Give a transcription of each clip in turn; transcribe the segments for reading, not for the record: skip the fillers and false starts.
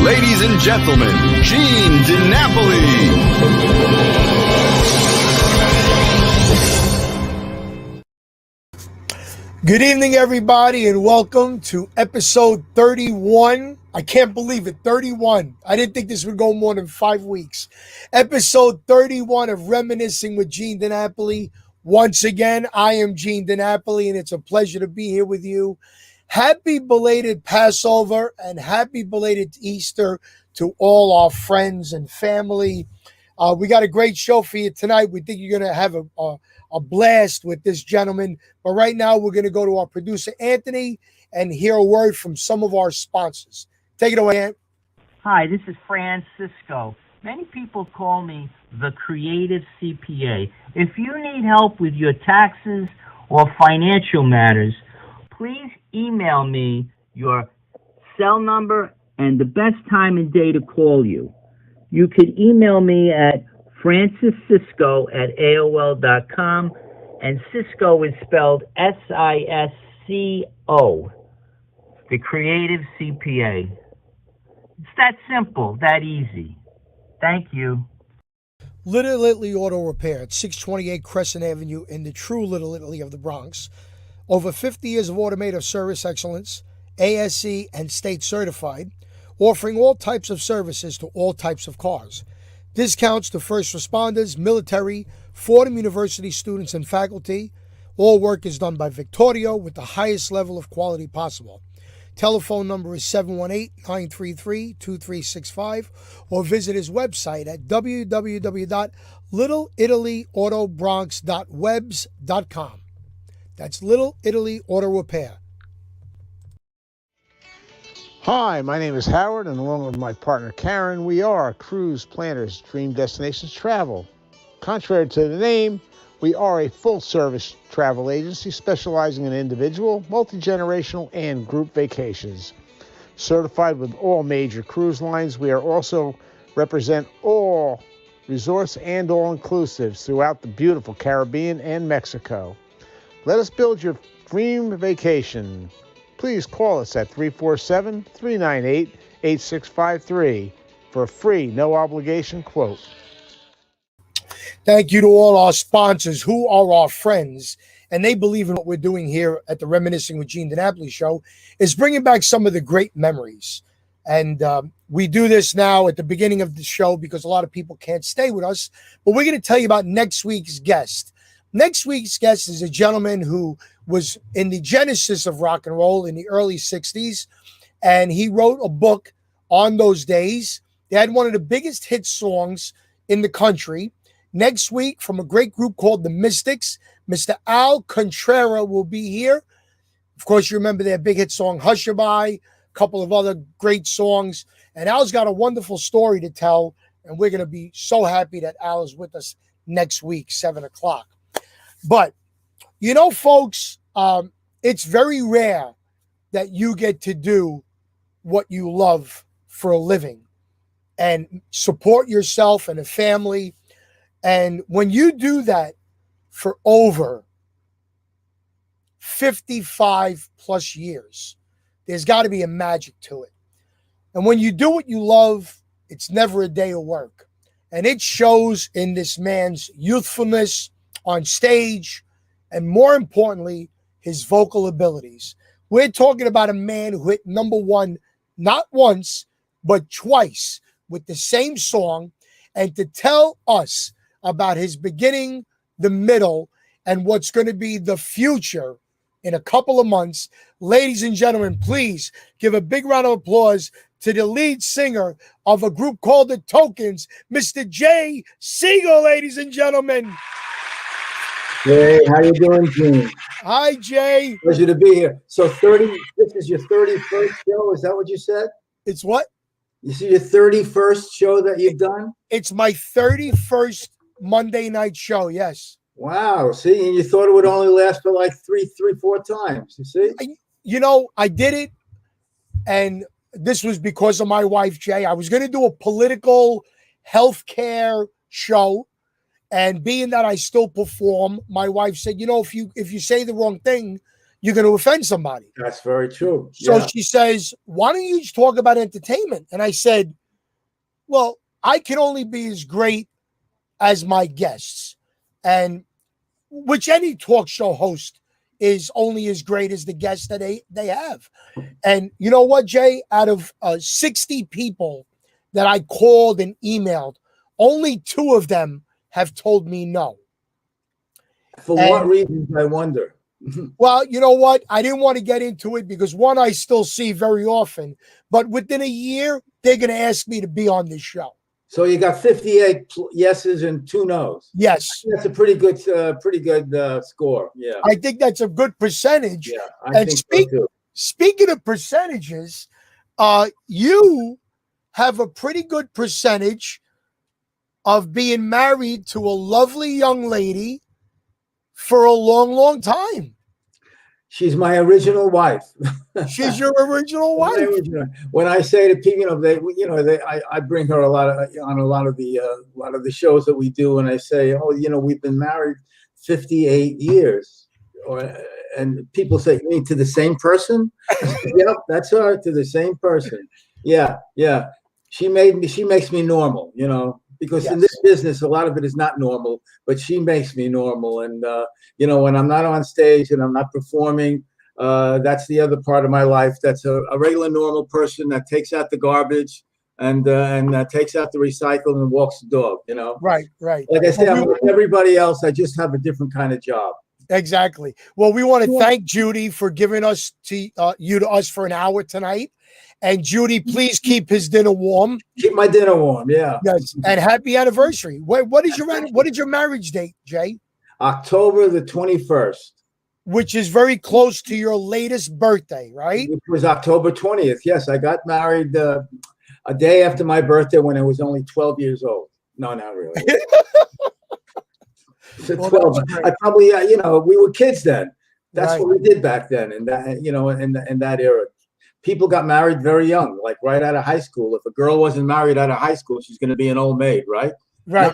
Ladies and gentlemen, Gene DiNapoli. Good evening, everybody, and welcome to episode 31. I can't believe it, 31. I didn't think this would go more than 5 weeks. Episode 31 of Reminiscing with Gene DiNapoli. Once again, I am Gene DiNapoli, and it's a pleasure to be here with you. Happy belated Passover and happy belated Easter to all our friends and family. We got a great show for you tonight. We think you're going to have a blast with this gentleman. But right now, we're going to go to our producer, Anthony, and hear a word from some of our sponsors. Take it away, Ant. Hi, this is Francisco. Many people call me the Creative CPA. If you need help with your taxes or financial matters, please email me your cell number and the best time and day to call you. You can email me at franciscisco@aol.com, and Cisco is spelled SISCO, the Creative CPA. It's that simple, that easy. Thank you. Little Italy Auto Repair at 628 Crescent Avenue in the true Little Italy of the Bronx. Over 50 years of automotive service excellence, ASE and state certified, offering all types of services to all types of cars. Discounts to first responders, military, Fordham University students and faculty. All work is done by Victorio with the highest level of quality possible. Telephone number is 718-933-2365 or visit his website at www.littleitalyAutoBronx.webs.com. That's Little Italy Auto Repair. Hi, my name is Howard, and along with my partner Karen, we are Cruise Planners Dream Destinations Travel. Contrary to the name, we are a full-service travel agency specializing in individual, multi-generational, and group vacations. Certified with all major cruise lines, we are also represent all resorts and all-inclusives throughout the beautiful Caribbean and Mexico. Let us build your dream vacation. Please call us at 347-398-8653 for a free, no-obligation quote. Thank you to all our sponsors who are our friends, and they believe in what we're doing here at the Reminiscing with Gene DiNapoli show, is bringing back some of the great memories. And we do this now at the beginning of the show because a lot of people can't stay with us, but we're going to tell you about next week's guest. Next week's guest is a gentleman who was in the genesis of rock and roll in the early 60s, and he wrote a book on those days. They had one of the biggest hit songs in the country. Next week, from a great group called the Mystics, Mr. Al Contreras will be here. Of course, you remember their big hit song, Hushabye, a couple of other great songs. And Al's got a wonderful story to tell, and we're going to be so happy that Al is with us next week, 7 o'clock. But, you know, folks, it's very rare that you get to do what you love for a living and support yourself and a family. And when you do that for over 55 plus years, there's got to be a magic to it. And when you do what you love, it's never a day of work. And it shows in this man's youthfulness on stage, and more importantly, his vocal abilities. We're talking about a man who hit number one, not once, but twice with the same song. And to tell us about his beginning, the middle, and what's going to be the future in a couple of months, ladies and gentlemen, please give a big round of applause to the lead singer of a group called The Tokens, Mr. Jay Siegel, ladies and gentlemen. Hey, how you doing, Gene? Hi, Jay. Pleasure to be here. So this is your 31st show, is that what you said? It's what? This is your 31st show that you've done? It's my 31st Monday night show, yes. Wow, see, and you thought it would only last for like three, 4 times, you see? I did it, and this was because of my wife, Jay. I was going to do a political healthcare show. And being that I still perform, my wife said, if you say the wrong thing, you're going to offend somebody. That's very true. So Yeah. she says, why don't you just talk about entertainment? And I said, well, I can only be as great as my guests, and which any talk show host is only as great as the guests that they have. And you know what, Jay? Out of 60 people that I called and emailed, only 2 of them have told me no. For what reasons, I wonder? Well, you know what? I didn't want to get into it because one, I still see very often, but within a year, they're going to ask me to be on this show. So you got 58 yeses and 2 nos. Yes. That's a pretty good score. Yeah. I think that's a good percentage. Yeah, I think so too. Speaking of percentages, you have a pretty good percentage of being married to a lovely young lady for a long, long time. She's my original wife. She's your original wife. When I say to people, I bring her on a lot of the shows that we do, and I say, oh, we've been married 58 years, and people say, you mean to the same person? Yep, that's her, to the same person. Yeah. She makes me normal, because in this business, a lot of it is not normal, but she makes me normal. And, when I'm not on stage and I'm not performing, that's the other part of my life. That's a regular, normal person that takes out the garbage and takes out the recycle and walks the dog, Right. Like I say, I'm like everybody else. I just have a different kind of job. Exactly. Well, we want to thank Judy for giving us you to us for an hour tonight. And Judy, please keep his dinner warm. Keep my dinner warm, yeah. Yes, and happy anniversary. What is your marriage date, Jay? October the 21st. Which is very close to your latest birthday, right? It was October 20th. Yes, I got married a day after my birthday when I was only 12 years old. No, not really. Well, 12. I probably, we were kids then. That's what we did back then, and that, in that era. People got married very young, like right out of high school. If a girl wasn't married out of high school, she's going to be an old maid, right? Right,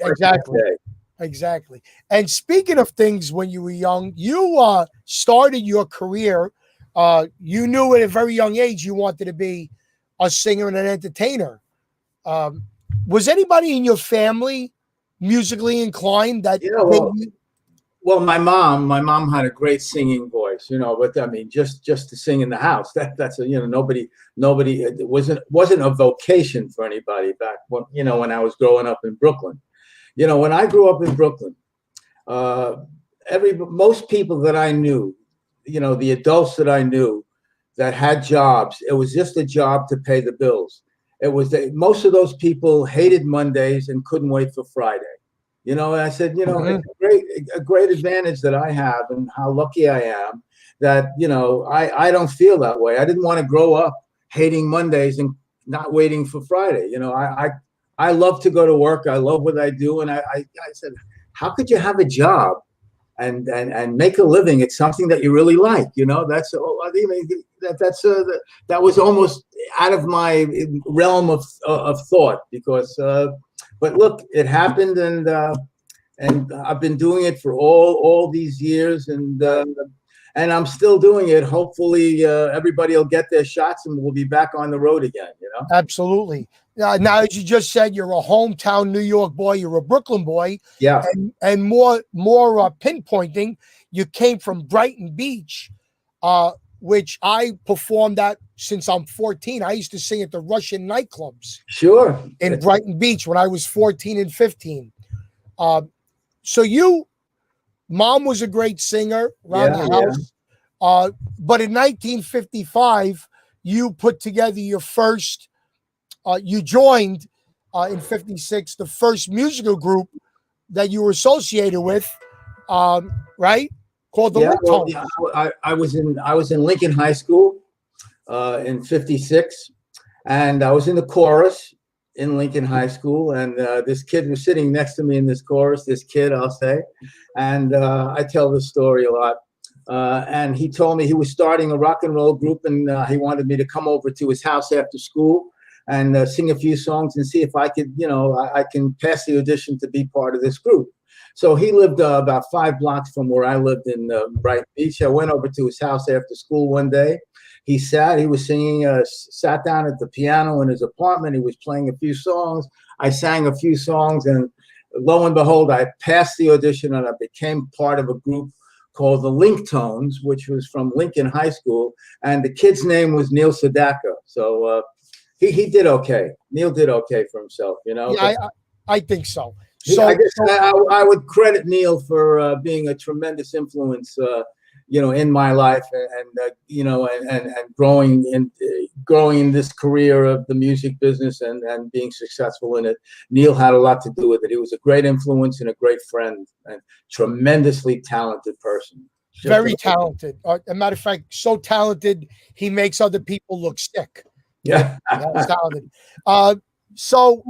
exactly. And speaking of things when you were young, you started your career. You knew at a very young age you wanted to be a singer and an entertainer. Was anybody in your family musically inclined? Well, my mom had a great singing voice, but I mean, just to sing in the house, that's nobody, it wasn't a vocation for anybody back when I was growing up in Brooklyn. When I grew up in Brooklyn, most people that I knew, the adults that I knew that had jobs, it was just a job to pay the bills. It was most of those people hated Mondays and couldn't wait for Friday. And I said, it's a great advantage that I have and how lucky I am that, I don't feel that way. I didn't want to grow up hating Mondays and not waiting for Friday. I love to go to work. I love what I do. And I said, how could you have a job and make a living? It's something that you really like. That was almost out of my realm of thought because, but look, it happened, and I've been doing it for all these years, and I'm still doing it. Hopefully, everybody will get their shots, and we'll be back on the road again. Absolutely. Now, as you just said, you're a hometown New York boy. You're a Brooklyn boy. Yeah. And more pinpointing, you came from Brighton Beach, which I performed at since I'm 14. I used to sing at the Russian nightclubs. Sure. In Brighton Beach when I was 14 and 15. So mom was a great singer around the house. Yeah. But in 1955, you put together your first, you joined in 56, the first musical group that you were associated with, right? Called the Ringtones. I was in Lincoln High School in 56, and I was in the chorus in Lincoln High School, and this kid was sitting next to me in this chorus, this kid, I'll say, and I tell this story a lot, and he told me he was starting a rock and roll group, and he wanted me to come over to his house after school and sing a few songs and see if I could, I can pass the audition to be part of this group. So he lived about 5 blocks from where I lived in Brighton Beach. I went over to his house after school one day. He was singing, sat down at the piano in his apartment. He was playing a few songs. I sang a few songs, and lo and behold, I passed the audition and I became part of a group called the Link Tones, which was from Lincoln High School. And the kid's name was Neil Sedaka. So he did okay. Neil did okay for himself, you know. Yeah, I think so. I guess I would credit Neil for being a tremendous influence, in my life, and growing in this career of the music business and being successful in it. Neil had a lot to do with it. He was a great influence and a great friend and tremendously talented person. Very talented. As a matter of fact, so talented he makes other people look sick. Yeah, That's talented. So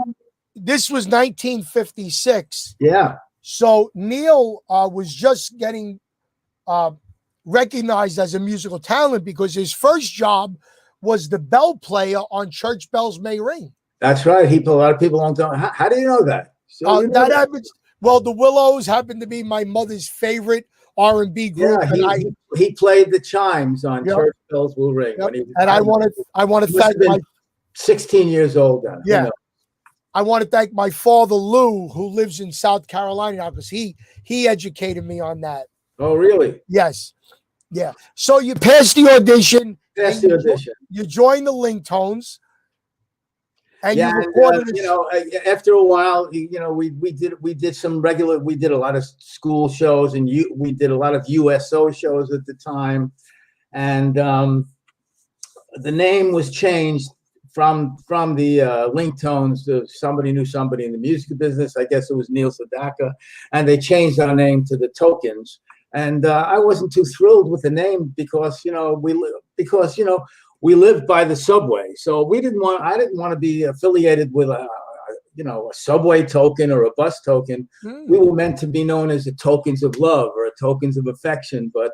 this was 1956. Yeah. So Neil was just getting recognized as a musical talent because his first job was the bell player on Church Bells May Ring. That's right. A lot of people don't know. How do you know that? So that happens. Well, the Willows happened to be my mother's favorite R&B group. Yeah, he played the chimes on Church Bells Will Ring. Yep. When he was, and I want to thank 16 years old then. Yeah. I want to thank my father Lou, who lives in South Carolina now, because he educated me on that. Oh, really? Yes. Yeah. So you passed the audition. You joined the Link Tones. And you recorded after a while, we did a lot of school shows, and we did a lot of USO shows at the time, and the name was changed from the Link Tones to Somebody Knew Somebody in the music business. I guess it was Neil Sedaka, and they changed our name to the Tokens. And I wasn't too thrilled with the name because we lived by the subway, so I didn't want to be affiliated with a subway token or a bus token. We were meant to be known as the Tokens of Love or Tokens of Affection. But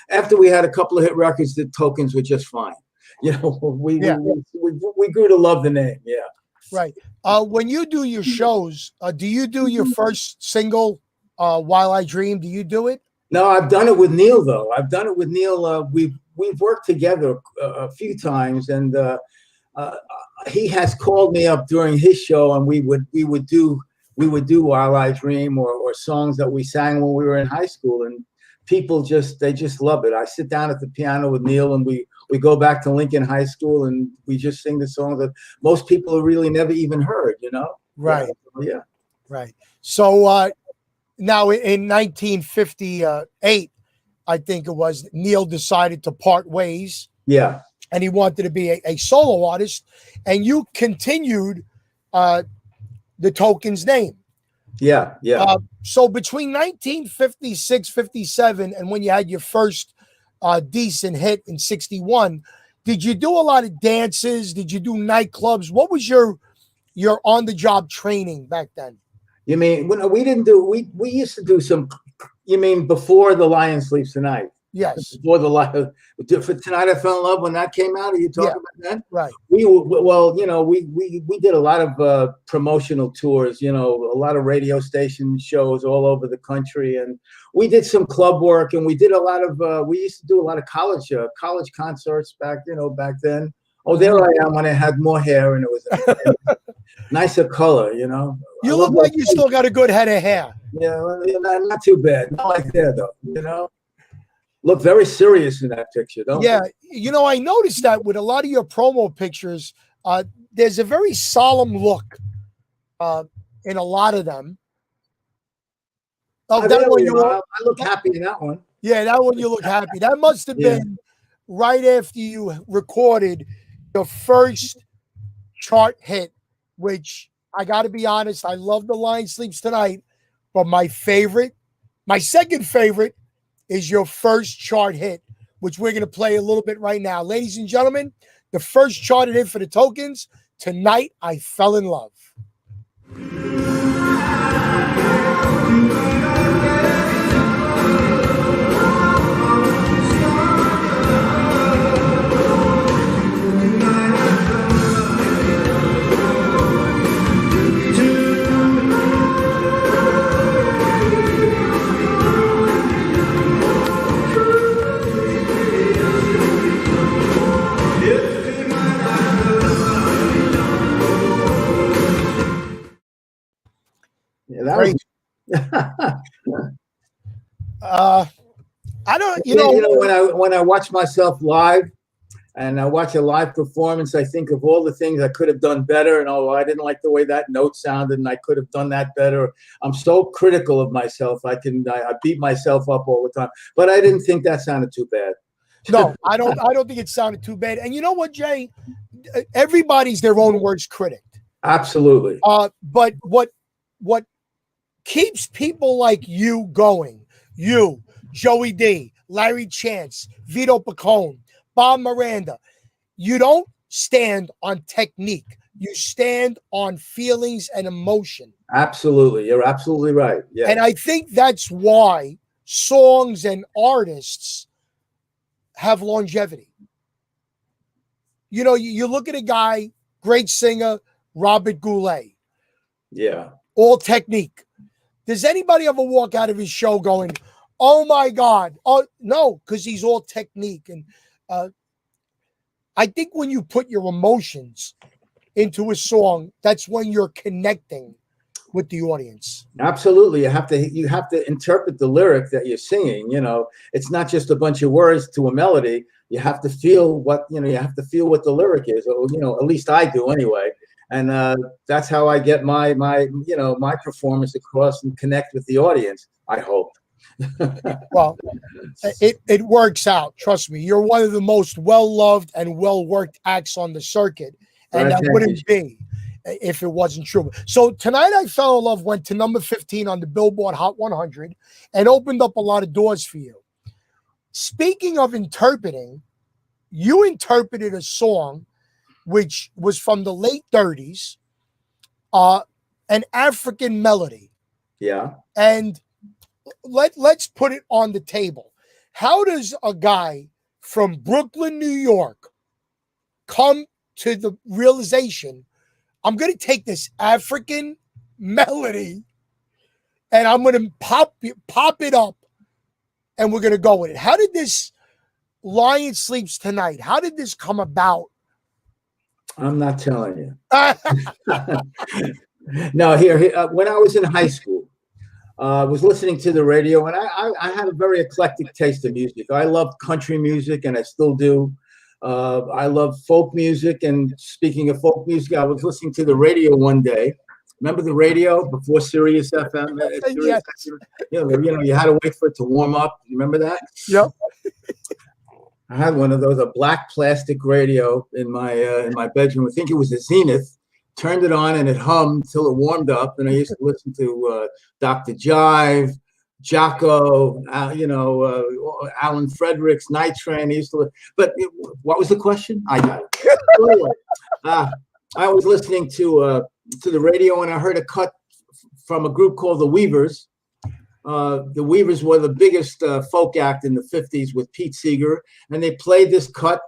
after we had a couple of hit records, the Tokens were just fine. We grew to love the name. Yeah. Right. When you do your shows, do you do your first single, While I Dream? Do you do it? No, I've done it with Neil, though. We've worked together a few times, and he has called me up during his show, and we would do While I Dream or songs that we sang when we were in high school, and people just love it. I sit down at the piano with Neil, and we go back to Lincoln High School, and we just sing the songs that most people have really never even heard. Right? Yeah. Right. So now in 1958. I think it was, Neil decided to part ways. Yeah. And he wanted to be a solo artist. And you continued the Token's name. Yeah, yeah. So between 1956, 57, and when you had your first decent hit in 61, did you do a lot of dances? Did you do nightclubs? What was your on-the-job training back then? You mean, we didn't do, we used to do some. You mean before The Lion Sleeps Tonight? Yes. Before for Tonight I Fell in Love, when that came out. Are you talking about that? Right. We did a lot of promotional tours. A lot of radio station shows all over the country, and we did some club work, and we did a lot of. We used to do a lot of college concerts back then. Oh, there I am when I had more hair and it was a nicer color, You look like you still got a good head of hair. Yeah, not too bad. Not like there, though, Look very serious in that picture, don't you? I noticed that with a lot of your promo pictures, there's a very solemn look in a lot of them. Oh, that one I look happy in that one. Yeah, that one you look happy. That must have been right after you recorded your first chart hit, which I got to be honest, I love The Lion Sleeps Tonight, but my second favorite is your first chart hit, which we're going to play a little bit right now. Ladies and gentlemen, the first charted hit for the Tokens, Tonight I Fell in Love. I don't, when I watch myself live and I watch a live performance, I think of all the things I could have done better. And I didn't like the way that note sounded, and I could have done that better. I'm so critical of myself. I beat myself up all the time. But I didn't think that sounded too bad. No, I don't think it sounded too bad. And you know what, Jay? Everybody's their own worst critic. Absolutely. But what keeps people like you going, you, Joey D, Larry Chance, Vito Pacone, Bob Miranda, you don't stand on technique. You stand on feelings and emotion. Absolutely. You're absolutely right. Yeah. And I think that's why songs and artists have longevity. You look at a guy, great singer, Robert Goulet. Yeah. All technique. Does anybody ever walk out of his show going, oh my God? Oh, no, because he's all technique. And I think when you put your emotions into a song, that's when you're connecting with the audience. Absolutely. You have to interpret the lyric that you're singing. It's not just a bunch of words to a melody. You have to feel what the lyric is, or, at least I do anyway. And that's how I get my performance across and connect with the audience, I hope. Well, it works out. Trust me. You're one of the most well-loved and well-worked acts on the circuit. And that wouldn't be if it wasn't true. So tonight I Fell in Love went to number 15 on the Billboard Hot 100 and opened up a lot of doors for you. Speaking of interpreting, you interpreted a song which was from the late 30s, an African melody. Yeah. And let's put it on the table. How does a guy from Brooklyn, New York come to the realization, I'm going to take this African melody and I'm going to pop it up and we're going to go with it? How did this Lion Sleeps Tonight, how did this come about? I'm not telling you. No, here when I was in high school, I was listening to the radio, and I had a very eclectic taste in music. I loved country music, and I still do. I love folk music, and speaking of folk music, I was listening to the radio one day. Remember the radio before Sirius FM? Yes. You had to wait for it to warm up. You remember that? Yep. I had one of those, a black plastic radio in my bedroom. I think it was a Zenith. Turned it on and it hummed till it warmed up. And I used to listen to Dr. Jive, Jocko, Alan Fredericks, Night Train. But what was the question? I got it. Anyway, I was listening to the radio and I heard a cut from a group called the Weavers. The Weavers were the biggest folk act in the 50s with Pete Seeger, and they played this cut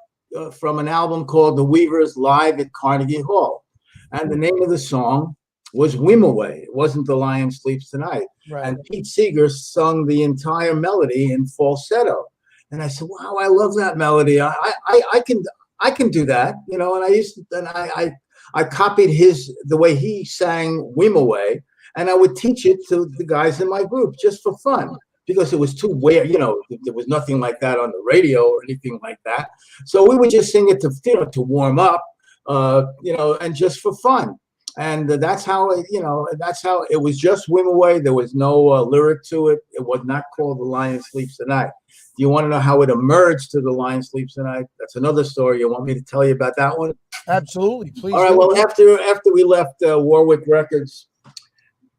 from an album called The Weavers Live at Carnegie Hall. And the name of the song was Wimoweh. It wasn't The Lion Sleeps Tonight. Right. And Pete Seeger sung the entire melody in falsetto. And I said, wow, I love that melody. I can do that, And I copied the way he sang Wimoweh. And I would teach it to the guys in my group just for fun, because it was too weird. There was nothing like that on the radio or anything like that. So we would just sing it to warm up, and just for fun. And that's how it was, just Wimoweh. There was no lyric to it. It was not called The Lion Sleeps Tonight. Do you want to know how it emerged to The Lion Sleeps Tonight? That's another story. You want me to tell you about that one? Absolutely. Please. All right. Well, after we left Warwick Records,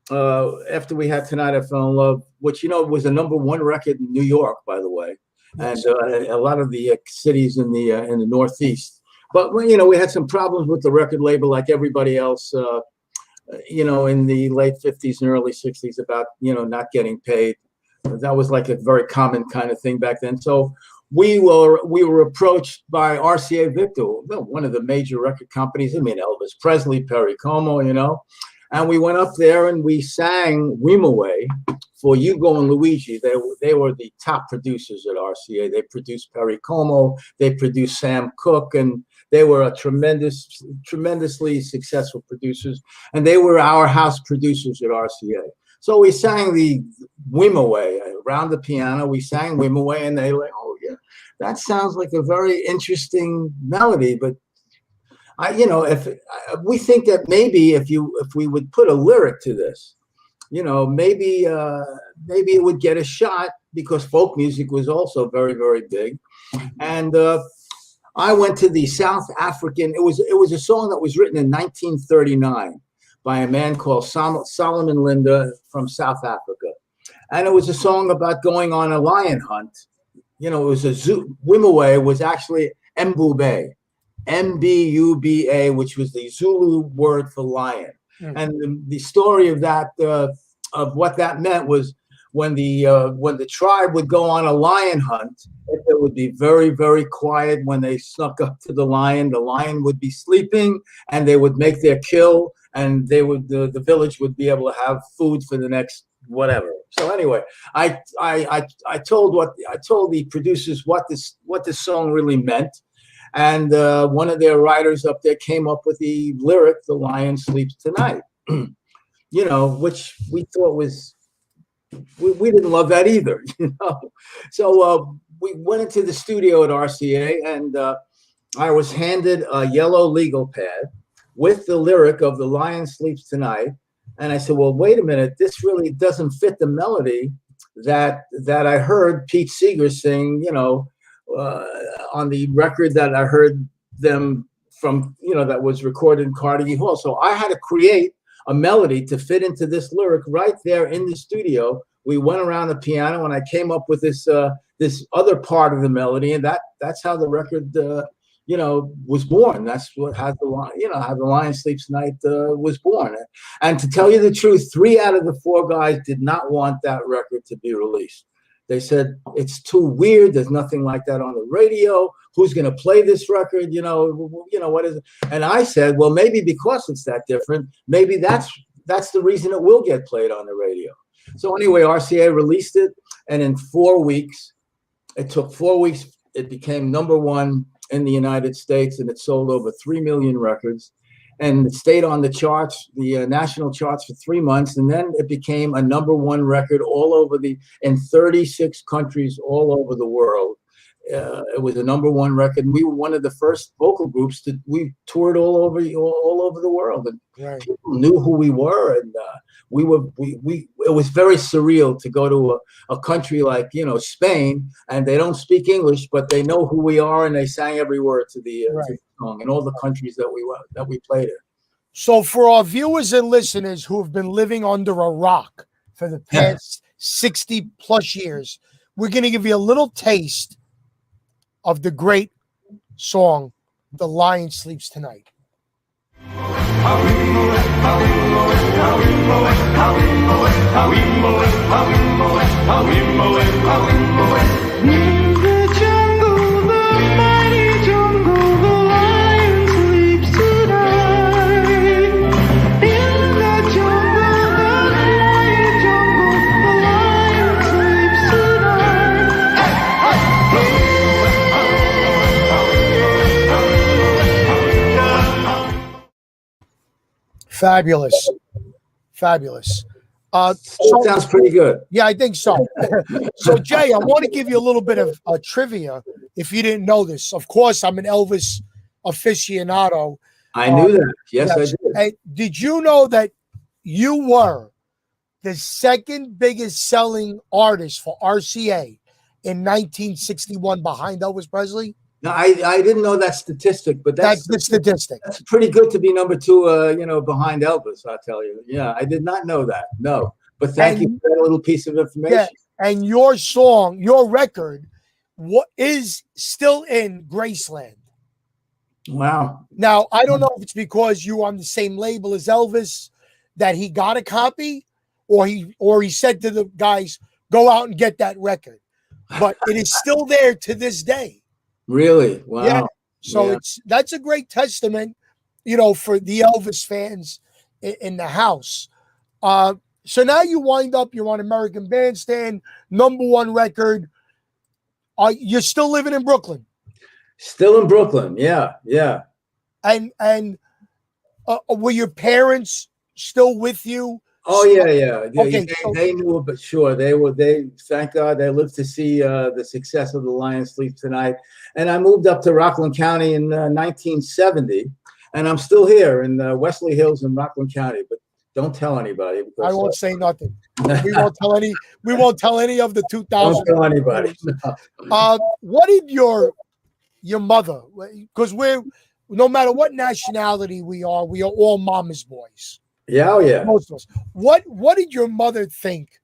after we had Tonight I Fell in Love, which was a #1 record in New York, by the way, and a lot of the cities in the Northeast. But we had some problems with the record label, like everybody else, in the late 50s and early 60s, about not getting paid. That was like a very common kind of thing back then. So we were approached by RCA Victor, one of the major record companies. I mean, Elvis Presley, Perry Como, And we went up there and we sang Wimoweh for Hugo and Luigi. They were the top producers at RCA. They produced Perry Como, they produced Sam Cooke, and they were tremendously successful producers. And they were our house producers at RCA. So we sang the Whim Away around the piano. We sang Whim Away, and they like, oh yeah, that sounds like a very interesting melody. But if we think that maybe if we would put a lyric to this, maybe it would get a shot, because folk music was also very, very big. And I went to the South African. It was a song that was written in 1939 by a man called Solomon Linda from South Africa, and it was a song about going on a lion hunt. It was a zoo. Wimaway was actually Mbube, Mbuba, which was the Zulu word for lion. Mm-hmm. And the story of that, of what that meant, was when the tribe would go on a lion hunt, it would be very, very quiet. When they snuck up to the lion would be sleeping, and they would make their kill, and the village would be able to have food for the next whatever. So anyway, I told the producers what this song really meant. And one of their writers up there came up with the lyric, "The lion sleeps tonight," which we thought was, we didn't love that either, So we went into the studio at RCA, and I was handed a yellow legal pad with the lyric of "The lion sleeps tonight." And I said, well, wait a minute, this really doesn't fit the melody that I heard Pete Seeger sing, on the record that I heard them from, that was recorded in Carnegie Hall. So I had to create a melody to fit into this lyric right there in the studio. We went around the piano, and I came up with this other part of the melody, and that's how the record, was born. That's how the lion sleeps tonight was born. And to tell you the truth, 3 out of the 4 guys did not want that record to be released. They said, it's too weird. There's nothing like that on the radio. Who's going to play this record? What is it? And I said, well, maybe because it's that different, maybe that's the reason it will get played on the radio. So anyway, RCA released it, and in 4 weeks, it took 4 weeks, it became #1 in the United States, and it sold over 3 million records. And it stayed on the charts, the national charts, for 3 months, and then it became a #1 record in 36 countries all over the world. It was a #1 record, and we were one of the first vocal groups we toured all over the world, and right. People knew who we were, and it was very surreal to go to a country like Spain, and they don't speak English, but they know who we are, and they sang every word to the song in all the countries that we played in. So for our viewers and listeners who have been living under a rock for the past 60 plus years, we're going to give you a little taste of the great song, "The Lion Sleeps Tonight." Fabulous. Sounds pretty good. Yeah, I think so. So, Jay, I want to give you a little bit of trivia, if you didn't know this. Of course, I'm an Elvis aficionado. I knew that. Yes, I did. And did you know that you were the second biggest selling artist for RCA in 1961 behind Elvis Presley? No, I didn't know that statistic, but that's the statistic. That's pretty good to be #2, behind Elvis, I'll tell you. Yeah, I did not know that. No, but thank you for that little piece of information. Yeah, and your song, your record, is still in Graceland. Wow. Now, I don't know if it's because you were on the same label as Elvis that he got a copy, or he said to the guys, go out and get that record. But it is still there to this day. Really? Wow. Yeah. So that's a great testament, for the Elvis fans in the house. So now you wind up, you're on American Bandstand, #1 record. You're still living in Brooklyn? Still in Brooklyn. Yeah. And were your parents still with you Oh yeah. Okay, so They knew, but sure, they. Thank God, they lived to see the success of The Lion Sleeps Tonight. And I moved up to Rockland County in 1970, and I'm still here in Wesley Hills in Rockland County. But don't tell anybody I because won't say nothing. We won't tell any. We won't tell any of the 2000. don't tell anybody. What did your mother? Because we're no matter what nationality we are all mama's boys. Yeah, oh yeah. Most of us. What did your mother think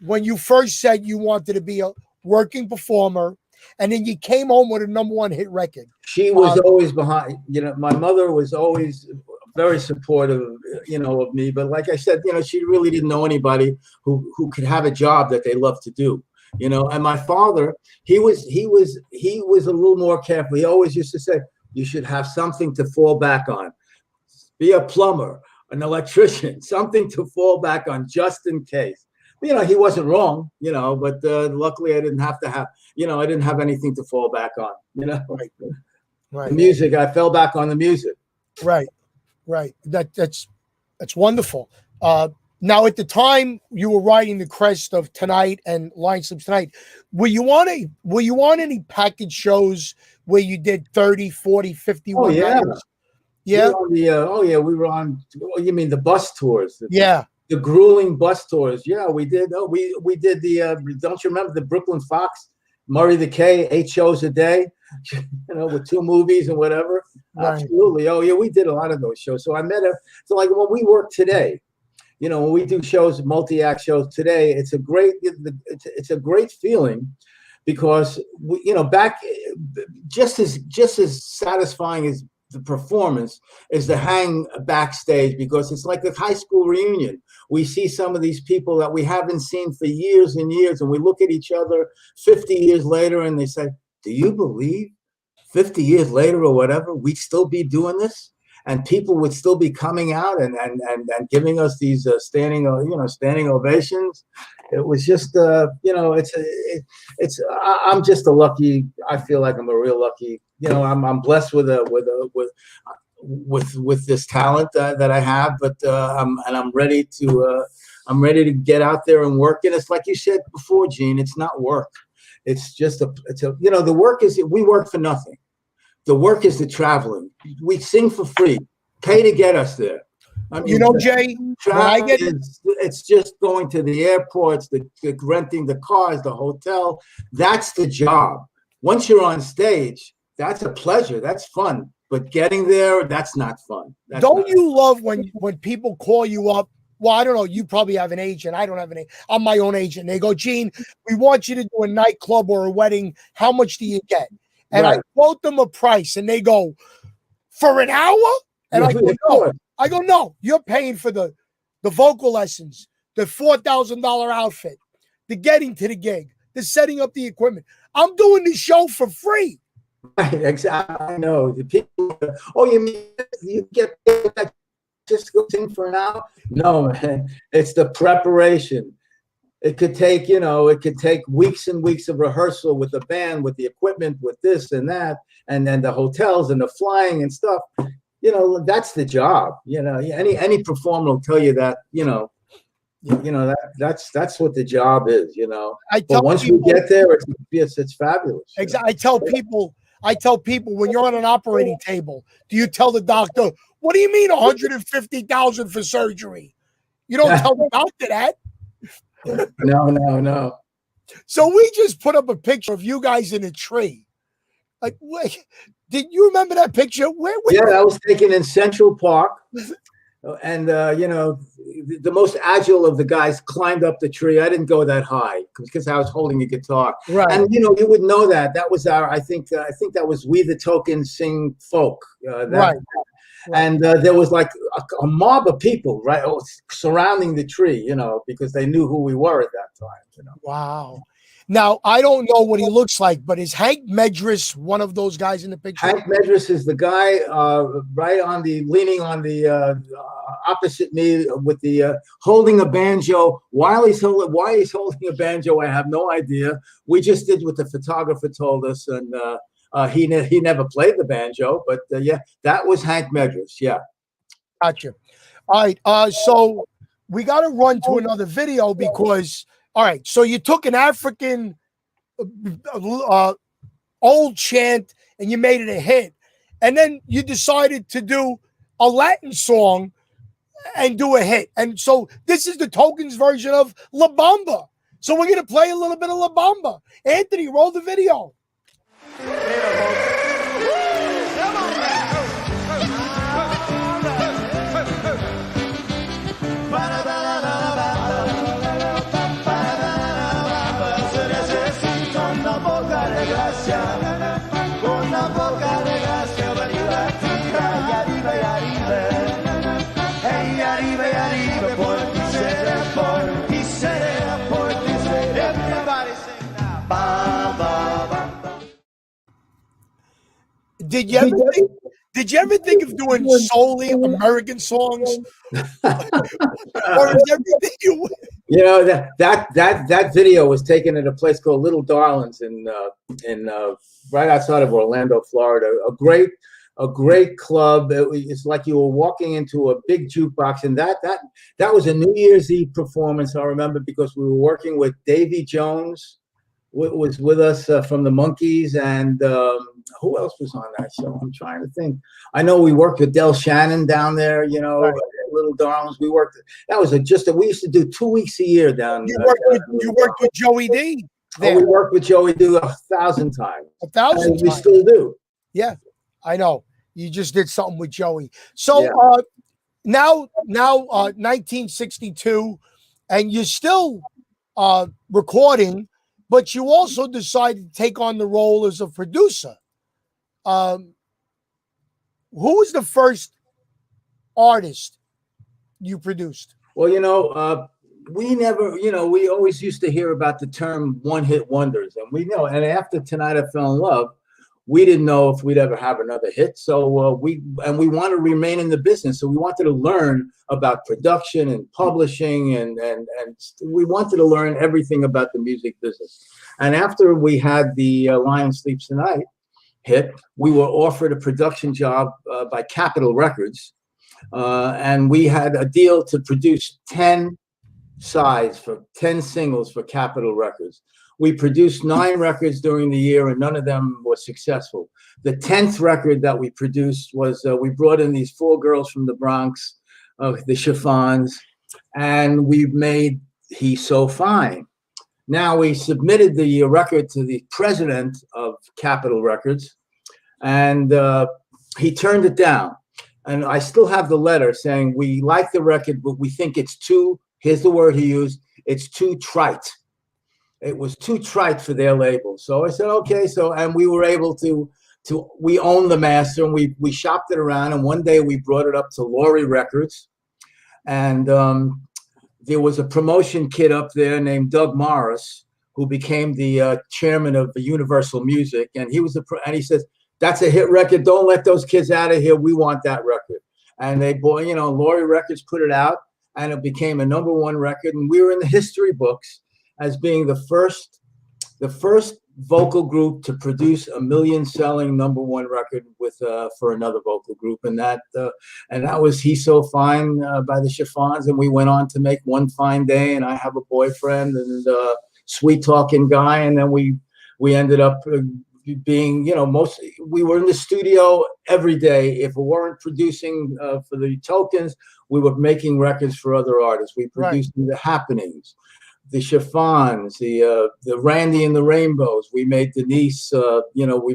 when you first said you wanted to be a working performer, and then you came home with a #1 hit record? She was always behind. My mother was always very supportive, of me. But like I said, she really didn't know anybody who could have a job that they love to do. And my father, he was a little more careful. He always used to say, you should have something to fall back on. Be a plumber, an electrician, something to fall back on just in case. He wasn't wrong, but luckily I didn't have to have, I didn't have anything to fall back on, Right. The music, I fell back on the music. Right. That's wonderful. Now, at the time you were riding the crest of Tonight and Lion Sleeps Tonight, were you on any package shows where you did 30, 40, 51 Oh, yeah. nights? Yeah. We were on. Oh, you mean the bus tours? Yeah. The grueling bus tours. Yeah, we did. Oh, we did the. Don't you remember the Brooklyn Fox, Murray the K, 8 shows a day, with 2 movies and whatever. Right. Absolutely. Oh yeah, we did a lot of those shows. So I met her. So like when we work today, when we do shows, multi-act shows today, it's a great feeling because back just as satisfying as the performance is the hang backstage, because it's like a high school reunion. We see some of these people that we haven't seen for years and years, and we look at each other 50 years later and they say, do you believe 50 years later or whatever, we'd still be doing this? And people would still be coming out and giving us these standing ovations. It was just, I'm just a lucky. I feel like I'm a real lucky. I'm blessed with this talent that I have. But I'm ready to get out there and work. And it's like you said before, Gene. It's not work. It's just the work is we work for nothing. The work is the traveling. We sing for free, pay to get us there. I mean, Jay, it's just going to the airports, the renting the cars, the hotel. That's the job. Once you're on stage, that's a pleasure. That's fun. But getting there, that's not fun. Don't you love when people call you up? Well, I don't know. You probably have an agent. I don't have an agent. I'm my own agent. They go, Gene, we want you to do a nightclub or a wedding. How much do you get? And right. I quote them a price, and they go, for an hour? And I go, no, you're paying for the vocal lessons, the $4,000 outfit, the getting to the gig, the setting up the equipment. I'm doing the show for free. Right, exactly. I know. The people, you mean you get paid just go sing for an hour? No, man. It's the preparation. It could take, weeks and weeks of rehearsal with the band, with the equipment, with this and that, and then the hotels and the flying and stuff. That's the job. Any performer will tell you that. That's what the job is. But once we get there, it's fabulous. Exactly. I tell people when you're on an operating table, do you tell the doctor, what do you mean $150,000 for surgery? You don't tell the doctor that. No. So we just put up a picture of you guys in a tree. Like, wait, did you remember that picture? That was taken in Central Park. And, the most agile of the guys climbed up the tree. I didn't go that high because I was holding a guitar. Right. And, you would know that. That was I think that was We the Token Sing Folk. Right. And there was like a mob of people, right, surrounding the tree, because they knew who we were at that time. Wow. Now, I don't know what he looks like, but is Hank Medris one of those guys in the picture? Hank Medris is the guy leaning on the opposite me with the holding a banjo. Why he's holding a banjo, I have no idea. We just did what the photographer told us, and he never played the banjo, but that was Hank Medris. Yeah. Gotcha. All right. So we got to run to another video because, all right, so you took an African old chant and you made it a hit. And then you decided to do a Latin song and do a hit. And so this is the Tokens version of La Bamba. So we're going to play a little bit of La Bamba. Anthony, roll the video. Did you ever think of doing solely American songs? Or is everything You know, that video was taken at a place called Little Darlings in right outside of Orlando, Florida. A great club. It's like you were walking into a big jukebox, and that was a New Year's Eve performance. I remember because we were working with Davy Jones, was with us from the Monkees, and who else was on that show? I'm trying to think. I know we worked with Del Shannon down there, you know, right. Little Darlings. We worked. That was we used to do 2 weeks a year down. You worked with Joey D. Oh, we worked with Joey D 1,000 times. 1,000 times. We still do. Yeah, I know. You just did something with Joey. So now 1962, and you're still recording, but you also decided to take on the role as a producer. Who was the first artist you produced? Well, you know, we never, you know, we always used to hear about the term one-hit wonders, and we know. And after Tonight I Fell in Love, we didn't know if we'd ever have another hit. So we want to remain in the business. So we wanted to learn about production and publishing, and we wanted to learn everything about the music business. And after we had the Lion Sleeps Tonight hit, we were offered a production job by Capitol Records. And we had a deal to produce 10 sides for 10 singles for Capitol Records. We produced 9 records during the year, and none of them were successful. The 10th record that we produced was we brought in these 4 girls from the Bronx, the Chiffons, and we made He's So Fine. Now we submitted the record to the president of Capitol Records, and he turned it down. And I still have the letter saying, we like the record, but we think it's too, here's the word he used, it's too trite. It was too trite for their label. So I said, okay. So, and we were able to we owned the master, and we shopped it around. And one day we brought it up to Laurie Records. And there was a promotion kid up there named Doug Morris, who became the chairman of the Universal Music. And he was and he says, that's a hit record. Don't let those kids out of here. We want that record. And they bought, you know, Laurie Records put it out, and it became a #1 record. And we were in the history books as being the first vocal group to produce a million-selling #1 record with for another vocal group, and that was He's So Fine by the Chiffons. And we went on to make One Fine Day and I Have a Boyfriend and Sweet Talking Guy, and then we ended up being, you know, we were in the studio every day. If we weren't producing for the Tokens, we were making records for other artists. We produced The Happenings, the Chiffons, the Randy and the Rainbows. We made Denise, you know,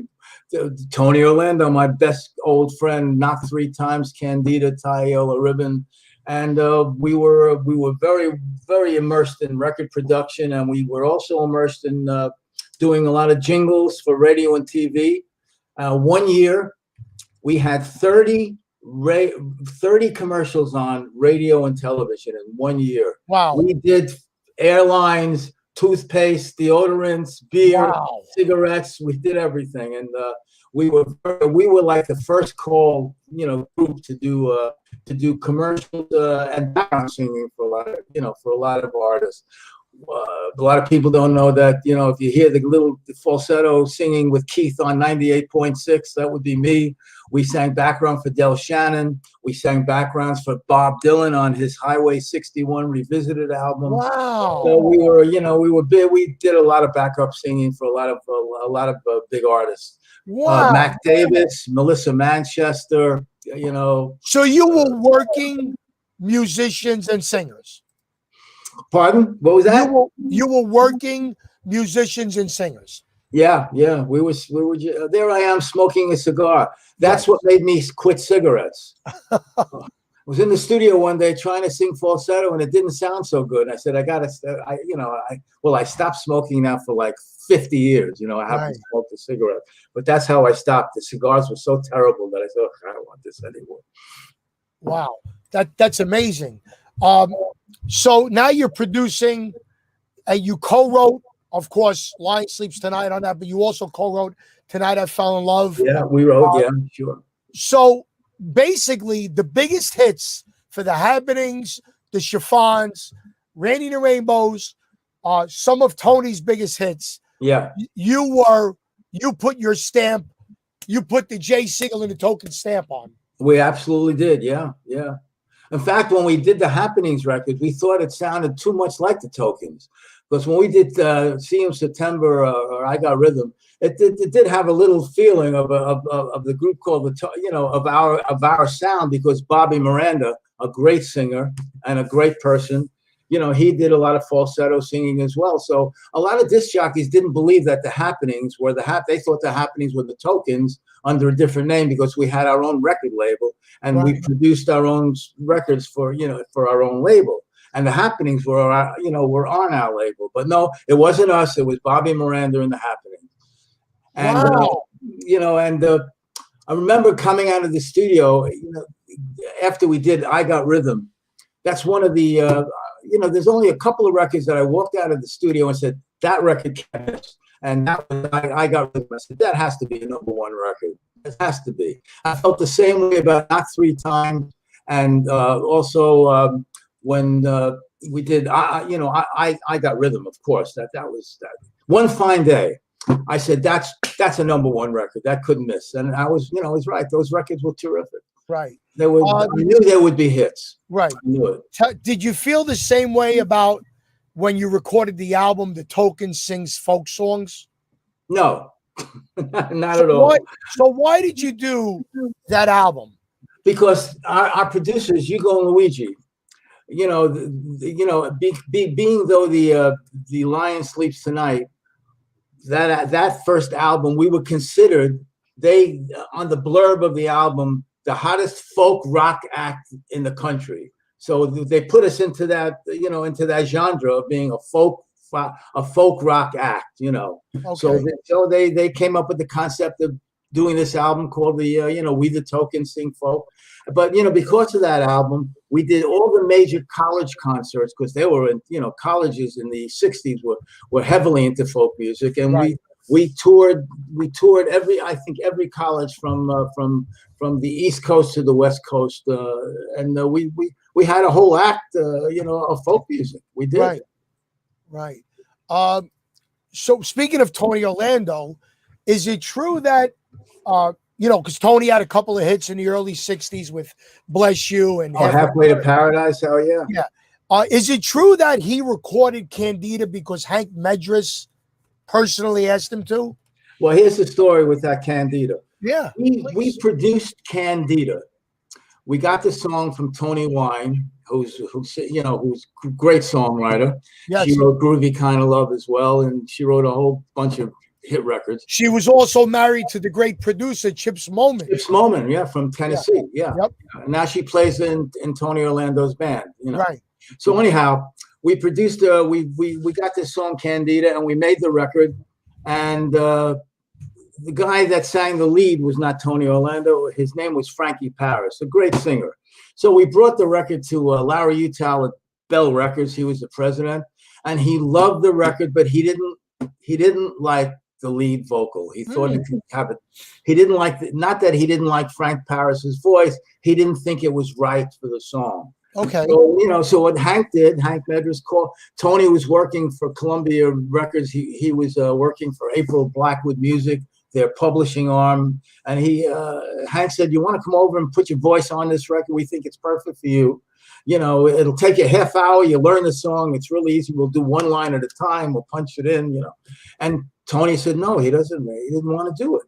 Tony Orlando, my best old friend, knocked 3 times, Candida, Tyola Ribbon. And we were very, very immersed in record production, and we were also immersed in doing a lot of jingles for radio and TV. One year, we had 30 commercials on radio and television in 1 year. Wow. We did airlines, toothpaste, deodorants, beer, cigarettes. We did everything, and we were like the first call, you know, group to do commercials and background singing for a lot of artists. A lot of people don't know that, you know, if you hear the little falsetto singing with Keith on 98.6, that would be me. We sang background for Del Shannon. We sang backgrounds for Bob Dylan on his Highway 61 Revisited album. Wow. So we were big. We did a lot of backup singing for a lot of big artists. Wow. Mac Davis, Melissa Manchester. So you were working musicians and singers. Pardon? What was that? You were working musicians and singers. Yeah. We were. There I am smoking a cigar. That's what made me quit cigarettes. I was in the studio one day trying to sing falsetto, and it didn't sound so good. I said, I stopped smoking now for like 50 years. I haven't smoked a cigarette, but that's how I stopped. The cigars were so terrible that I thought, I don't want this anymore. Wow, that's amazing. So now you're producing, and you co-wrote, of course, Lion Sleeps Tonight on that, but you also co-wrote Tonight I Fell in Love. Yeah, we wrote. Yeah, sure. So basically, the biggest hits for the Happenings, the Chiffons, Randy and the Rainbows, some of Tony's biggest hits. Yeah, you put your stamp, you put the J. Siegel and the Token stamp on. We absolutely did. Yeah. In fact, when we did the Happenings record, we thought it sounded too much like the Tokens, because when we did See 'Em September or I Got Rhythm, it did have a little feeling of the group called of our sound, because Bobby Miranda, a great singer and a great person, he did a lot of falsetto singing as well. So a lot of disc jockeys didn't believe that the Happenings were they thought the Happenings were the Tokens under a different name, because we had our own record label and we produced our own records for our own label. And the Happenings were on our label, but no, it wasn't us. It was Bobby Miranda and the Happenings. And I remember coming out of the studio, after we did I Got Rhythm. That's one of the there's only a couple of records that I walked out of the studio and said, that record can't miss. And that was I Got Rhythm. I said, that has to be a number one record. It has to be. I felt the same way about Not Three Times, and also when we did I Got Rhythm, of course. That was that. One Fine Day, I said, that's a number one record. That couldn't miss. And I was right. Those records were terrific. Right. They were. I knew there would be hits. Right. I knew it. Did you feel the same way about when you recorded the album, The Token Sings Folk Songs? No, not at all. So why did you do that album? Because our producers, Hugo and Luigi, being though the Lion Sleeps Tonight, that first album, we were considered, on the blurb of the album, the hottest folk rock act in the country. So they put us into that, into that genre of being a folk rock act, Okay. So they came up with the concept of doing this album called We the Token Sing Folk. But, because of that album, we did all the major college concerts, because they were in, colleges in the 60s were heavily into folk music. And we toured every college from the East Coast to the West Coast. And we had a whole act, of folk music. We did. Right. So speaking of Tony Orlando, is it true that, because Tony had a couple of hits in the early 60s with Bless You and Halfway to Paradise? Oh, yeah. Yeah. Is it true that he recorded Candida because Hank Medris personally asked him to? Well, here's the story with that Candida. Yeah. We produced Candida. We got the song from Tony Wine, who's a great songwriter. Yes. She wrote Groovy Kind of Love as well, and she wrote a whole bunch of hit records. She was also married to the great producer Chips Moman. Chips Moman, yeah, from Tennessee. Yeah. Yep. Now she plays in Tony Orlando's band. Right. So anyhow, we produced we got this song Candida, and we made the record. And the guy that sang the lead was not Tony Orlando. His name was Frankie Paris, a great singer. So we brought the record to Larry Uttal at Bell Records. He was the president, and he loved the record, but he didn't like the lead vocal. He thought he could have it. He didn't like not that he didn't like Frank Paris's voice. He didn't think it was right for the song. Okay. So, so what Hank Medris called, Tony was working for Columbia Records. He was working for April Blackwood Music, their publishing arm. And Hank said, "You want to come over and put your voice on this record? We think it's perfect for you. You know, it'll take you a half hour. You learn the song. It's really easy. We'll do one line at a time. We'll punch it in, you know." And Tony said, no, he didn't want to do it.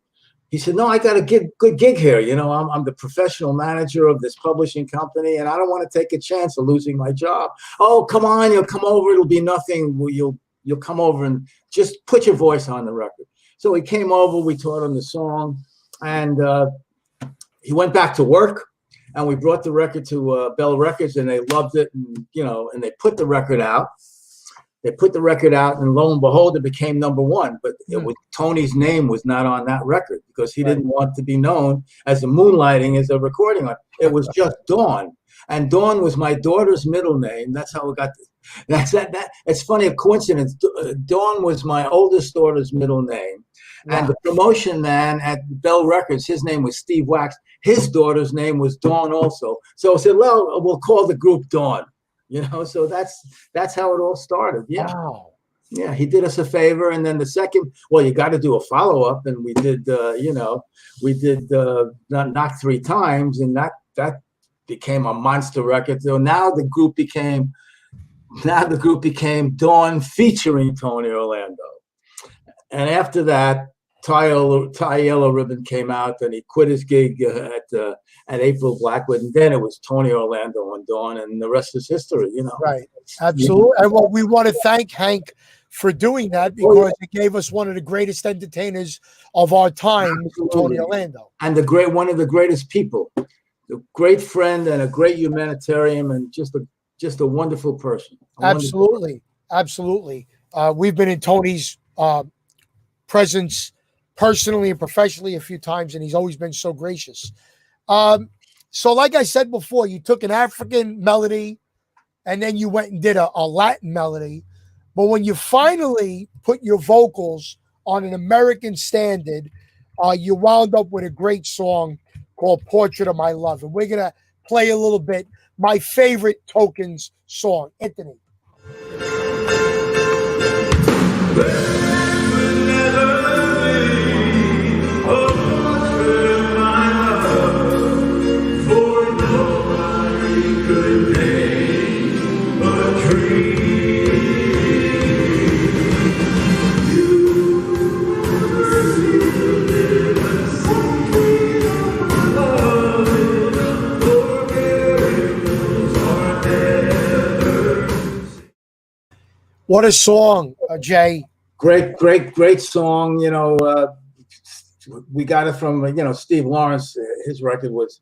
He said, "No, I got a good gig here. You know, I'm the professional manager of this publishing company, and I don't want to take a chance of losing my job." "Oh, come on, you'll come over. It'll be nothing. You'll come over and just put your voice on the record." So he came over. We taught him the song, and he went back to work. And we brought the record to Bell Records, and they loved it. And, you know, and they put the record out. And lo and behold, it became #1. But Tony's name was not on that record because he didn't want to be known as a moonlighting as a recording artist. It was just Dawn, and Dawn was my daughter's middle name. That's how it got. That it's funny, a coincidence. Dawn was my oldest daughter's middle name. Wow. And the promotion man at Bell Records, his name was Steve Wax. His daughter's name was Dawn also. So I said, "Well, we'll call the group Dawn." You know, so that's how it all started. Yeah. Wow. Yeah, he did us a favor. And then the second, well, you got to do a follow-up. And we did, Knock 3 Times. And that became a monster record. So now the group became Dawn featuring Tony Orlando. And after that, Ty Yellow Ribbon came out, and he quit his gig at April Blackwood, and then it was Tony Orlando and Dawn, and the rest is history. You know, right? Absolutely. And well, we want to thank Hank for doing that because it gave us one of the greatest entertainers of our time, Tony Orlando, and one of the greatest people, a great friend and a great humanitarian, and just a wonderful person. Absolutely. We've been in Tony's presence personally and professionally a few times, and he's always been so gracious. So like I said before, you took an African melody and then you went and did a Latin melody. But when you finally put your vocals on an American standard, you wound up with a great song called Portrait of My Love. And we're going to play a little bit, my favorite Tokens song. Anthony. What a song, Jay. Great song. You know, we got it from, Steve Lawrence. His record was,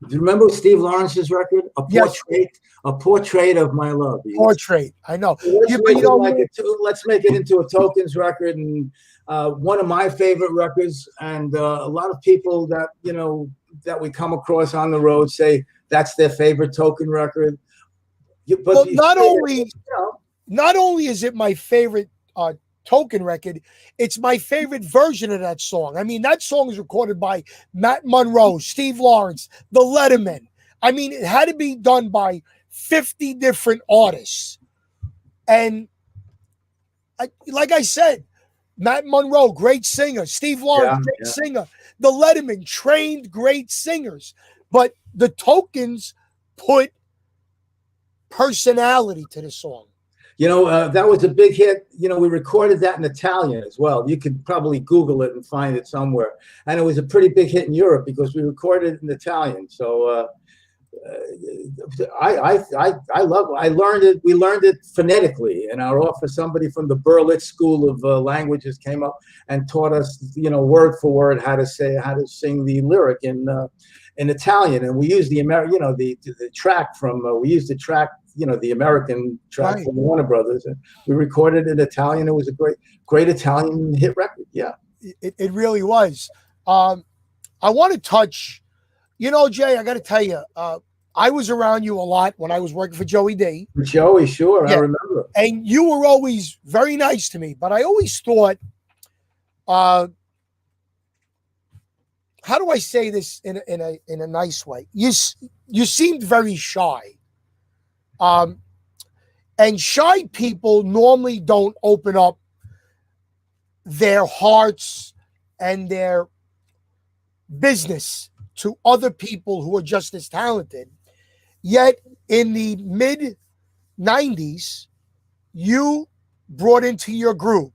do you remember Steve Lawrence's record? A Portrait of My Love. Portrait, I know. Let's make it into a Tokens record, and one of my favorite records. And a lot of people that, that we come across on the road say that's their favorite Token record. But not only is it my favorite Token record, it's my favorite version of that song. I mean, that song is recorded by Matt Monroe, Steve Lawrence, the Letterman. I mean, it had to be done by 50 different artists. And like I said, Matt Monroe, great singer. Steve Lawrence, great singer. The Letterman, trained great singers. But the Tokens put personality to the song. That was a big hit. We recorded that in Italian as well. You could probably Google it and find it somewhere. And it was a pretty big hit in Europe because we recorded it in Italian. So I love it. We learned it phonetically in our office. Somebody from the Berlitz School of Languages came up and taught us, word for word how to sing the lyric in Italian. And we used the track from the American track from Warner Brothers, and we recorded it in Italian. It was a great Italian hit record. Yeah, it really was. I want to touch, Jay, I got to tell you, I was around you a lot when I was working for Joey D. Joey, sure, yeah. I remember. And you were always very nice to me, but I always thought, how do I say this in a nice way? You seemed very shy. And shy people normally don't open up their hearts and their business to other people who are just as talented. Yet in the mid 90s, you brought into your group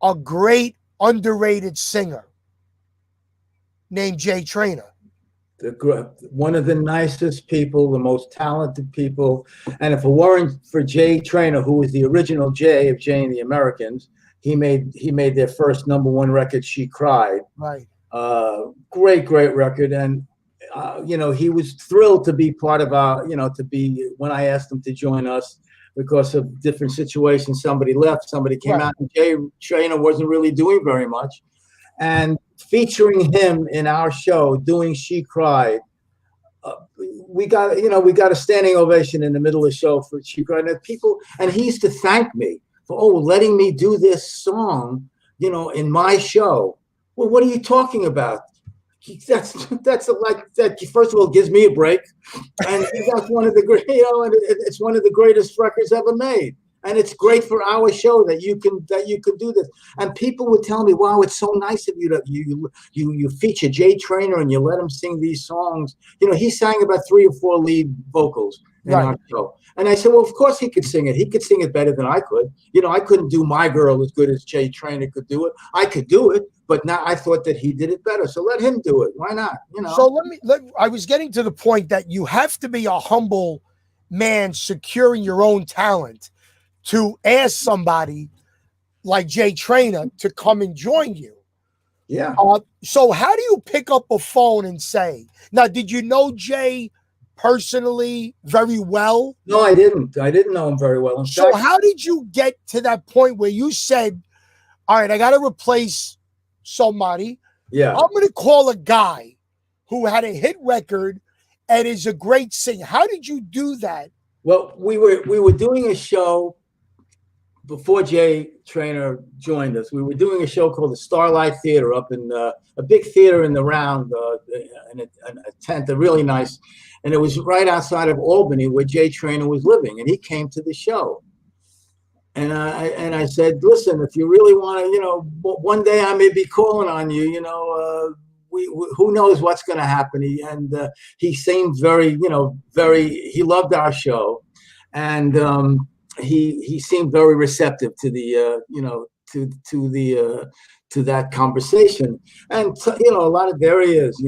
a great underrated singer named Jay Trainer. One of the nicest people, the most talented people. And if it weren't for Jay Trainer, who was the original Jay of Jay and the Americans, he made their first #1 record, She Cried. Right. Great record. And he was thrilled to be part of our, when I asked him to join us because of different situations. Somebody left, somebody came out, and Jay Trainer wasn't really doing very much. And featuring him in our show, doing She Cried, we got a standing ovation in the middle of the show for She Cried. And he used to thank me for letting me do this song, in my show. Well, what are you talking about? That's like that. First of all, gives me a break, and that's one of the great, and it's one of the greatest records ever made. And it's great for our show that you can do this. And people would tell me, "Wow, it's so nice of you that you feature Jay Trainer and you let him sing these songs." He sang about 3 or 4 lead vocals in our show. And I said, "Well, of course he could sing it. He could sing it better than I could. I couldn't do My Girl as good as Jay Trainer could do it. I could do it, but now I thought that he did it better. So let him do it. Why not?" So I was getting to the point that you have to be a humble man, securing your own talent, to ask somebody like Jay Trainer to come and join you. Yeah. So how do you pick up a phone and say, now, did you know Jay personally very well? No, I didn't. I didn't know him very well. So how did you get to that point where you said, all right, I got to replace somebody. Yeah. I'm going to call a guy who had a hit record and is a great singer. How did you do that? Well, we were doing a show before Jay Trainer joined us. We were doing a show called the Starlight Theater up in a big theater in the Round, in a tent, really nice. And it was right outside of Albany where Jay Trainer was living. And he came to the show. And I said, "Listen, if you really want to, one day I may be calling on you, who knows what's going to happen." He seemed very, he loved our show. And he seemed very receptive to the to that conversation. And a lot of, there he is,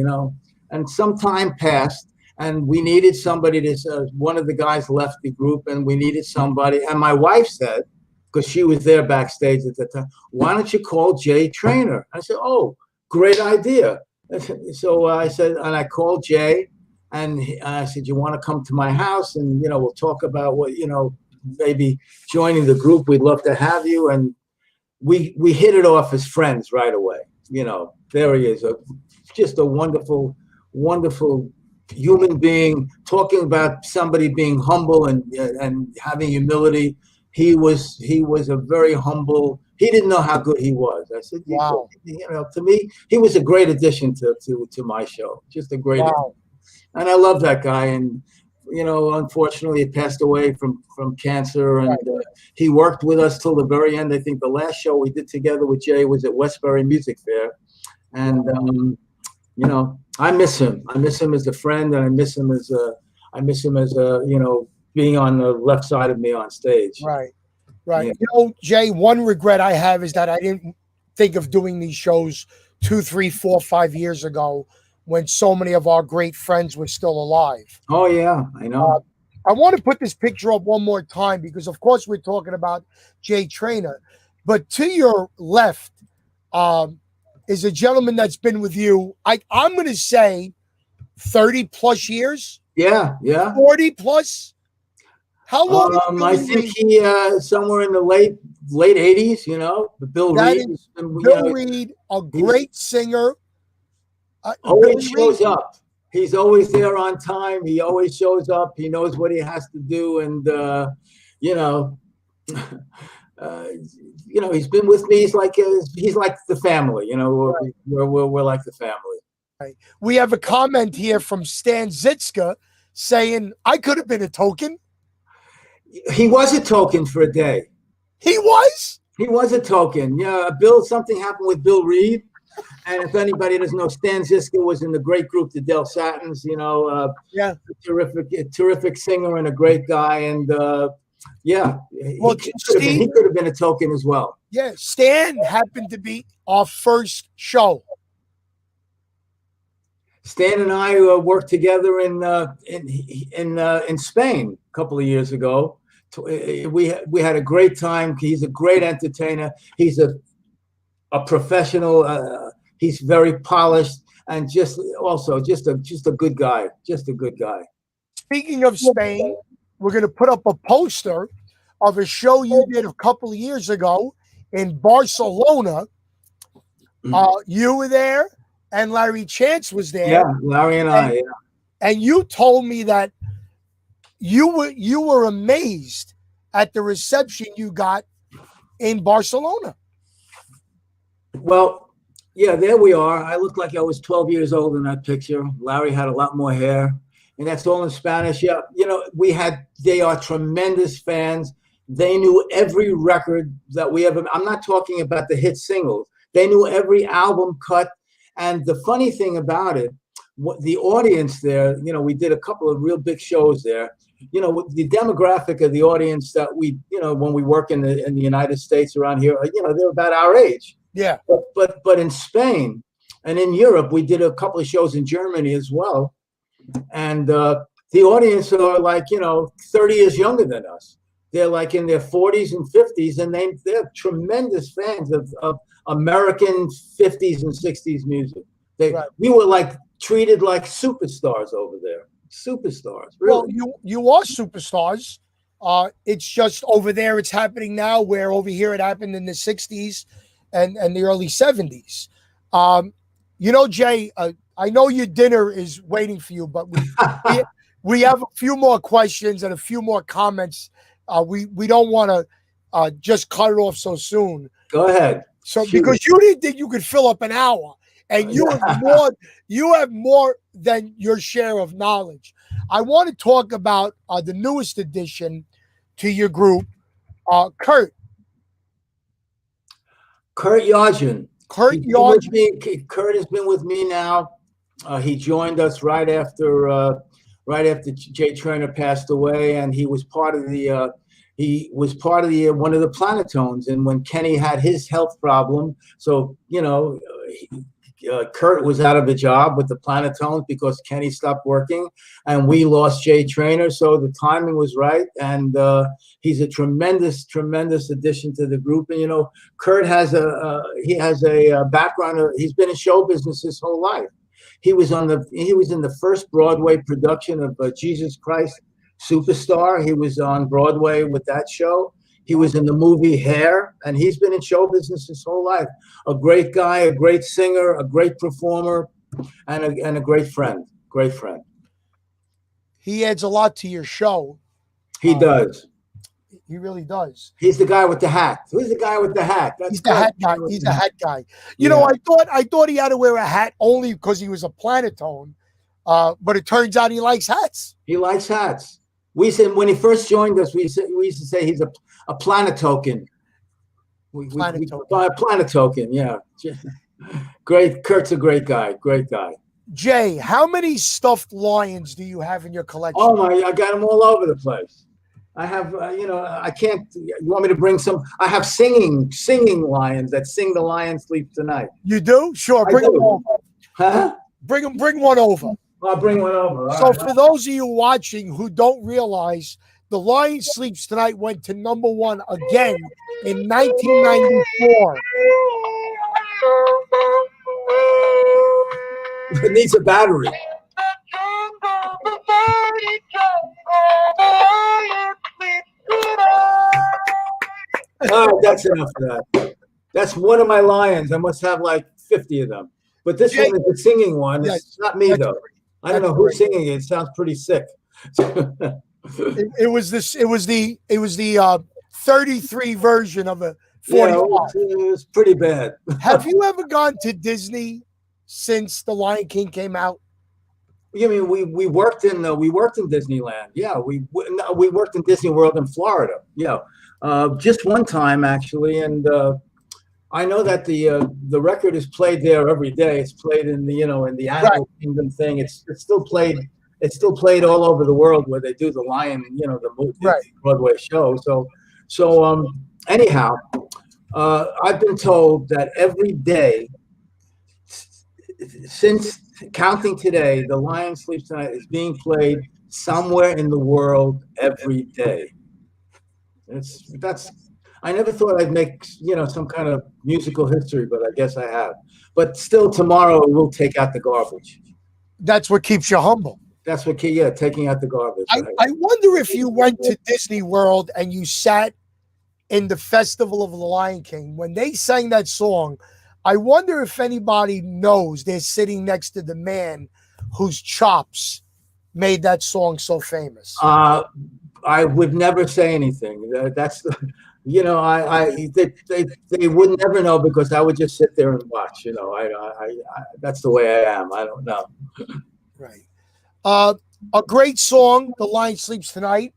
and some time passed, and we needed somebody to one of the guys left the group, and we needed somebody. And my wife said, because she was there backstage at the time, "Why don't you call Jay Trainer?" I said, "Oh, great idea." So I said, and I called Jay, and I said, "You want to come to my house, and we'll talk about what, maybe joining the group. We'd love to have you." And we hit it off as friends right away. There he is, just a wonderful human being, talking about somebody being humble and having humility. He was a very humble. He didn't know how good he was. I said, wow. To me, he was a great addition to my show. Just a great addition. And I love that guy. And unfortunately, he passed away from cancer. And he worked with us till the very end. I think the last show we did together with Jay was at Westbury Music Fair. And I miss him. I miss him as a friend, and I miss him as being on the left side of me on stage. Right. Yeah. Jay, one regret I have is that I didn't think of doing these shows 2, 3, 4, 5 years ago, when so many of our great friends were still alive. Oh yeah, I know. I want to put this picture up one more time because, of course, we're talking about Jay Trainer, but to your left is a gentleman that's been with you. I'm going to say 30 plus years. Yeah. 40 plus. How long? I think he somewhere in the late 80s. Bill Reed. Bill Reed, a great singer. Always shows up. He's always there on time. He always shows up. He knows what he has to do, and he's been with me. He's like the family. We're like the family. Right. We have a comment here from Stan Zitska saying, "I could have been a token." He was a token for a day. He was? He was a token. Yeah, Bill. Something happened with Bill Reed, And if anybody doesn't know, Stan Zizka was in the great group, the Del Satins, Yeah. terrific singer and a great guy. And yeah, Well, he could have been a token as well. Yeah, Stan happened to be our first show. Stan and I worked together in Spain a couple of years ago. We had a great time. He's a great entertainer. He's a professional. He's very polished and just a good guy. Just a good guy. Speaking of Spain, we're going to put up a poster of a show you did a couple of years ago in Barcelona. You were there, and Larry Chance was there. Yeah, Larry and I. Yeah. And you told me that you were amazed at the reception you got in Barcelona. Well, yeah, there we are. I looked like I was 12 years old in that picture. Larry had a lot more hair, and that's all in Spanish. Yeah, they are tremendous fans. They knew every record that we ever. I'm not talking about the hit singles. They knew every album cut. And the funny thing about it, the audience there, we did a couple of real big shows there. The demographic of the audience that when we work in the United States around here, they're about our age. Yeah. But in Spain and in Europe, we did a couple of shows in Germany as well. And the audience are like, 30 years younger than us. They're like in their 40s and 50s, and they're tremendous fans of American 50s and 60s music. We were like treated like superstars over there. Superstars, really. Well, you are superstars. It's just over there it's happening now, where over here it happened in the 60s and the early 70s. Jay, I know your dinner is waiting for you, but we have a few more questions and a few more comments. We don't want to just cut it off so soon. Go ahead. So because you didn't think you could fill up an hour, and you have more than your share of knowledge. I want to talk about the newest addition to your group, Kurt. Kurt Yargin. Kurt has been with me now. He joined us right after Jay Trainer passed away, and he was part of the one of the Planetones. And when Kenny had his health problem, so Kurt was out of a job with the Planetones because Kenny stopped working, and we lost Jay Trainer. So the timing was right, and he's a tremendous addition to the group. And Kurt has a background. He's been in show business his whole life. He was in the first Broadway production of Jesus Christ Superstar. He was on Broadway with that show. He was in the movie Hair, and he's been in show business his whole life. A great guy, a great singer, a great performer, and a great friend. Great friend. He adds a lot to your show. He does. He really does. He's the guy with the hat. Who's the guy with the hat? He's the hat guy. He's the hat guy. I thought he had to wear a hat only because he was a Planetone, but it turns out he likes hats. He likes hats. We said when he first joined us, we used to say he's a Planetoken. Planetoken, yeah. Great. Kurt's a great guy. Great guy. Jay, how many stuffed lions do you have in your collection? Oh my! I got them all over the place. I have, I can't. You want me to bring some? I have singing lions that sing "The Lion Sleeps Tonight." You do? Sure. Bring them over. Huh? Bring one over. I'll bring one over. So for those of you watching who don't realize, The Lion Sleeps Tonight went to #1 again in 1994. It needs a battery. All right, that's enough of that. That's one of my lions. I must have like 50 of them. But this one is the singing one. It's not me though. I don't know who's singing it. It sounds pretty sick. It was the 33 version of a 45. It was pretty bad. Have you ever gone to Disney since The Lion King came out? You mean we worked in Disneyland? Yeah, we worked in Disney World in Florida. Yeah, just one time actually, and I know that the record is played there every day. It's played in the in the Animal Kingdom thing. It's still played. It's still played all over the world where they do the Lion, the Broadway show. So anyhow, I've been told that every day since counting today, The Lion Sleeps Tonight is being played somewhere in the world every day. That's I never thought I'd make some kind of musical history, but I guess I have. But still, tomorrow we'll take out the garbage. That's what keeps you humble. That's what taking out the garbage. I wonder if you went to Disney World and you sat in the Festival of the Lion King when they sang that song. I wonder if anybody knows they're sitting next to the man whose chops made that song so famous. I would never say anything. That's they would never know because I would just sit there and watch. That's the way I am. I don't know. Right. A great song, The Lion Sleeps Tonight,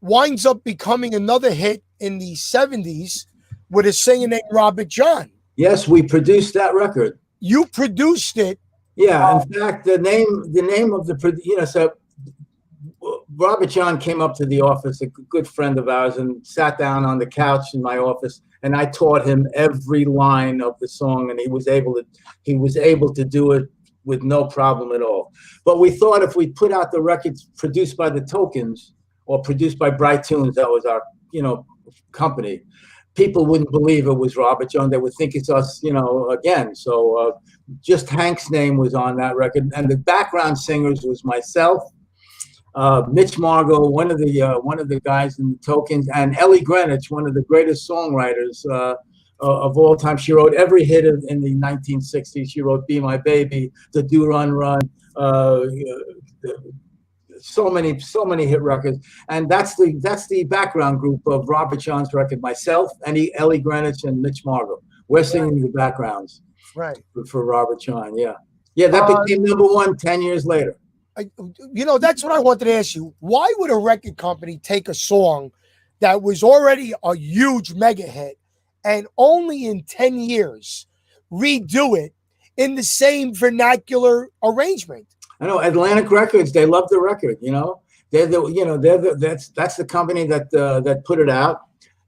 winds up becoming another hit in the 70s with a singer named Robert John. Yes, we produced that record. You produced it. Yeah, in fact, the name of the so Robert John came up to the office, a good friend of ours, and sat down on the couch in my office, and I taught him every line of the song, and he was able to do it with no problem at all. But we thought if we put out the records produced by the Tokens or produced by Bright Tunes, that was our company, people wouldn't believe it was Robert John. They would think it's us, again. So just Hank's name was on that record, and the background singers was myself, Mitch Margot, one of the guys in the Tokens, and Ellie Greenwich, one of the greatest songwriters of all time. She wrote every hit in the 1960s. She wrote "Be My Baby," "The Do Run Run," so many hit records, and that's the background group of Robert John's record. Myself, and Ellie Greenwich, and Mitch Margot. We're singing the backgrounds, right, for Robert John. Yeah. That became #1 10 years later. That's what I wanted to ask you. Why would a record company take a song that was already a huge mega hit and only in 10 years redo it in the same vernacular arrangement? I know Atlantic Records, they love the record, They're that's the company that put it out.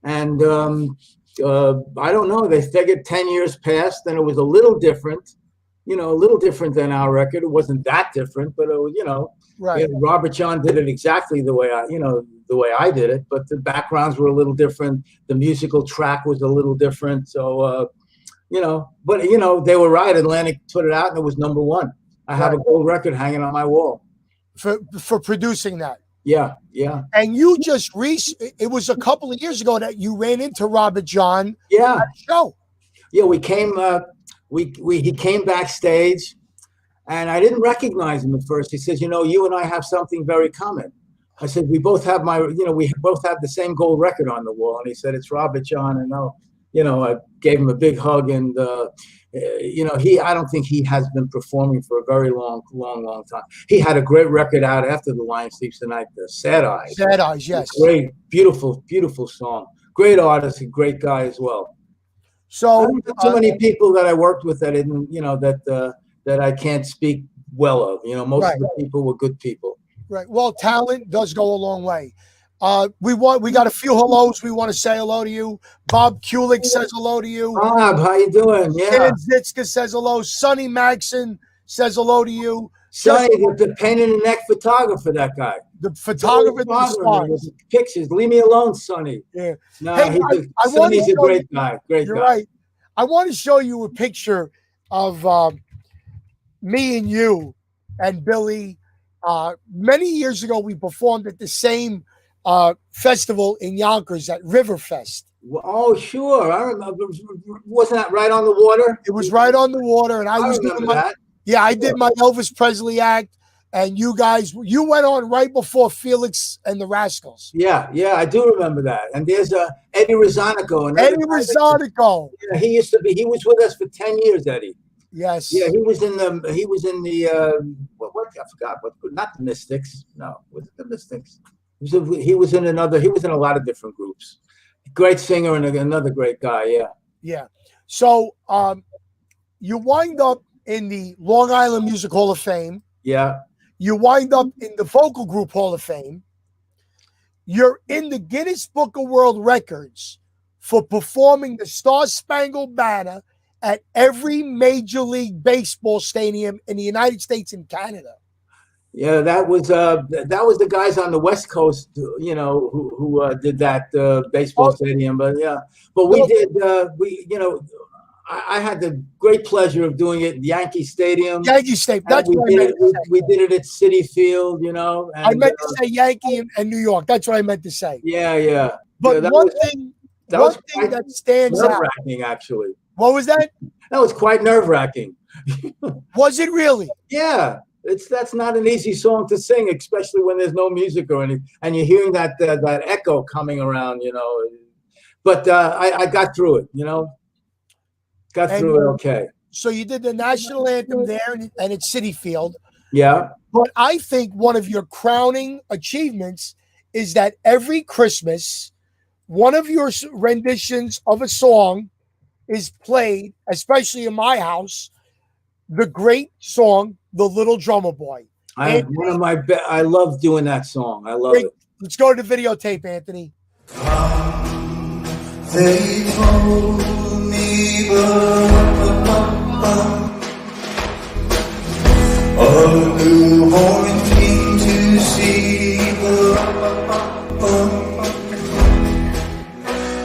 And I don't know, they figured 10 years passed and it was a little different. A little different than our record. It wasn't that different, but it was, right. Robert John did it exactly the way I did it, but the backgrounds were a little different. The musical track was a little different. So, but they were right. Atlantic put it out and it was #1. I have a gold record hanging on my wall for producing that. Yeah. And you just it was a couple of years ago that you ran into Robert John. Yeah. At the show. Yeah, we came. He came backstage, and I didn't recognize him at first. He says, "You and I have something very common." I said, "We both have we both have the same gold record on the wall." And he said, "It's Robert John." And I gave him a big hug, and I don't think he has been performing for a very long time. He had a great record out after The Lion Sleeps Tonight, Sad Eyes. Sad Eyes, yes. Great, beautiful song. Great artist, a great guy as well. So too many people that I worked with that didn't, that I can't speak well of. Most of the people were good people. Right. Well, talent does go a long way. We got a few hellos. We want to say hello to you. Bob Kulick says hello to you. Bob, how you doing? Yeah. Dan Zitzka says hello. Sonny Maxson says hello to you. Sonny, the pain in the neck photographer, that guy. The photographer, the pictures. Leave me alone, Sonny. Yeah. No, hey, Sonny's a great guy. You're right. I want to show you a picture of me and you and Billy. Many years ago, we performed at the same festival in Yonkers at Riverfest. Oh, sure. I remember. Wasn't that right on the water? It was right on the water, and I was doing that. Yeah, I did my Elvis Presley act, and you went on right before Felix and the Rascals. Yeah, I do remember that. And there's Eddie Rossanico. Eddie Rossanico. Yeah, he was with us for 10 years, Eddie. Yes. Yeah, he was in the I forgot, but not the Mystics. No, was it the Mystics? He was in a lot of different groups. Great singer and another great guy, yeah. Yeah. So you wind up in the Long Island Music Hall of Fame. Yeah. You wind up in the Vocal Group Hall of Fame. You're in the Guinness Book of World Records for performing the Star Spangled Banner at every Major League Baseball stadium in the United States and Canada. Yeah, that was the guys on the West Coast, you know, who did that baseball stadium. But yeah, but we did I had the great pleasure of doing it at Yankee Stadium. Yankee Stadium. That's what I meant to say. We did it at Citi Field, you know. And, I meant to say Yankee and New York. That's what I meant to say. Yeah. But yeah, one thing that stands out. Nerve-wracking, actually. What was that? That was quite nerve-wracking. Was it really? Yeah. That's not an easy song to sing, especially when there's no music or anything, and you're hearing that echo coming around, you know. But I got through it, you know. Got through it okay. So you did the national anthem there and at Citi Field. Yeah. But I think one of your crowning achievements is that every Christmas, one of your renditions of a song is played, especially in my house, the great song, The Little Drummer Boy. I love doing that song. I love it. Let's go to the videotape, Anthony. They told me a newborn king to see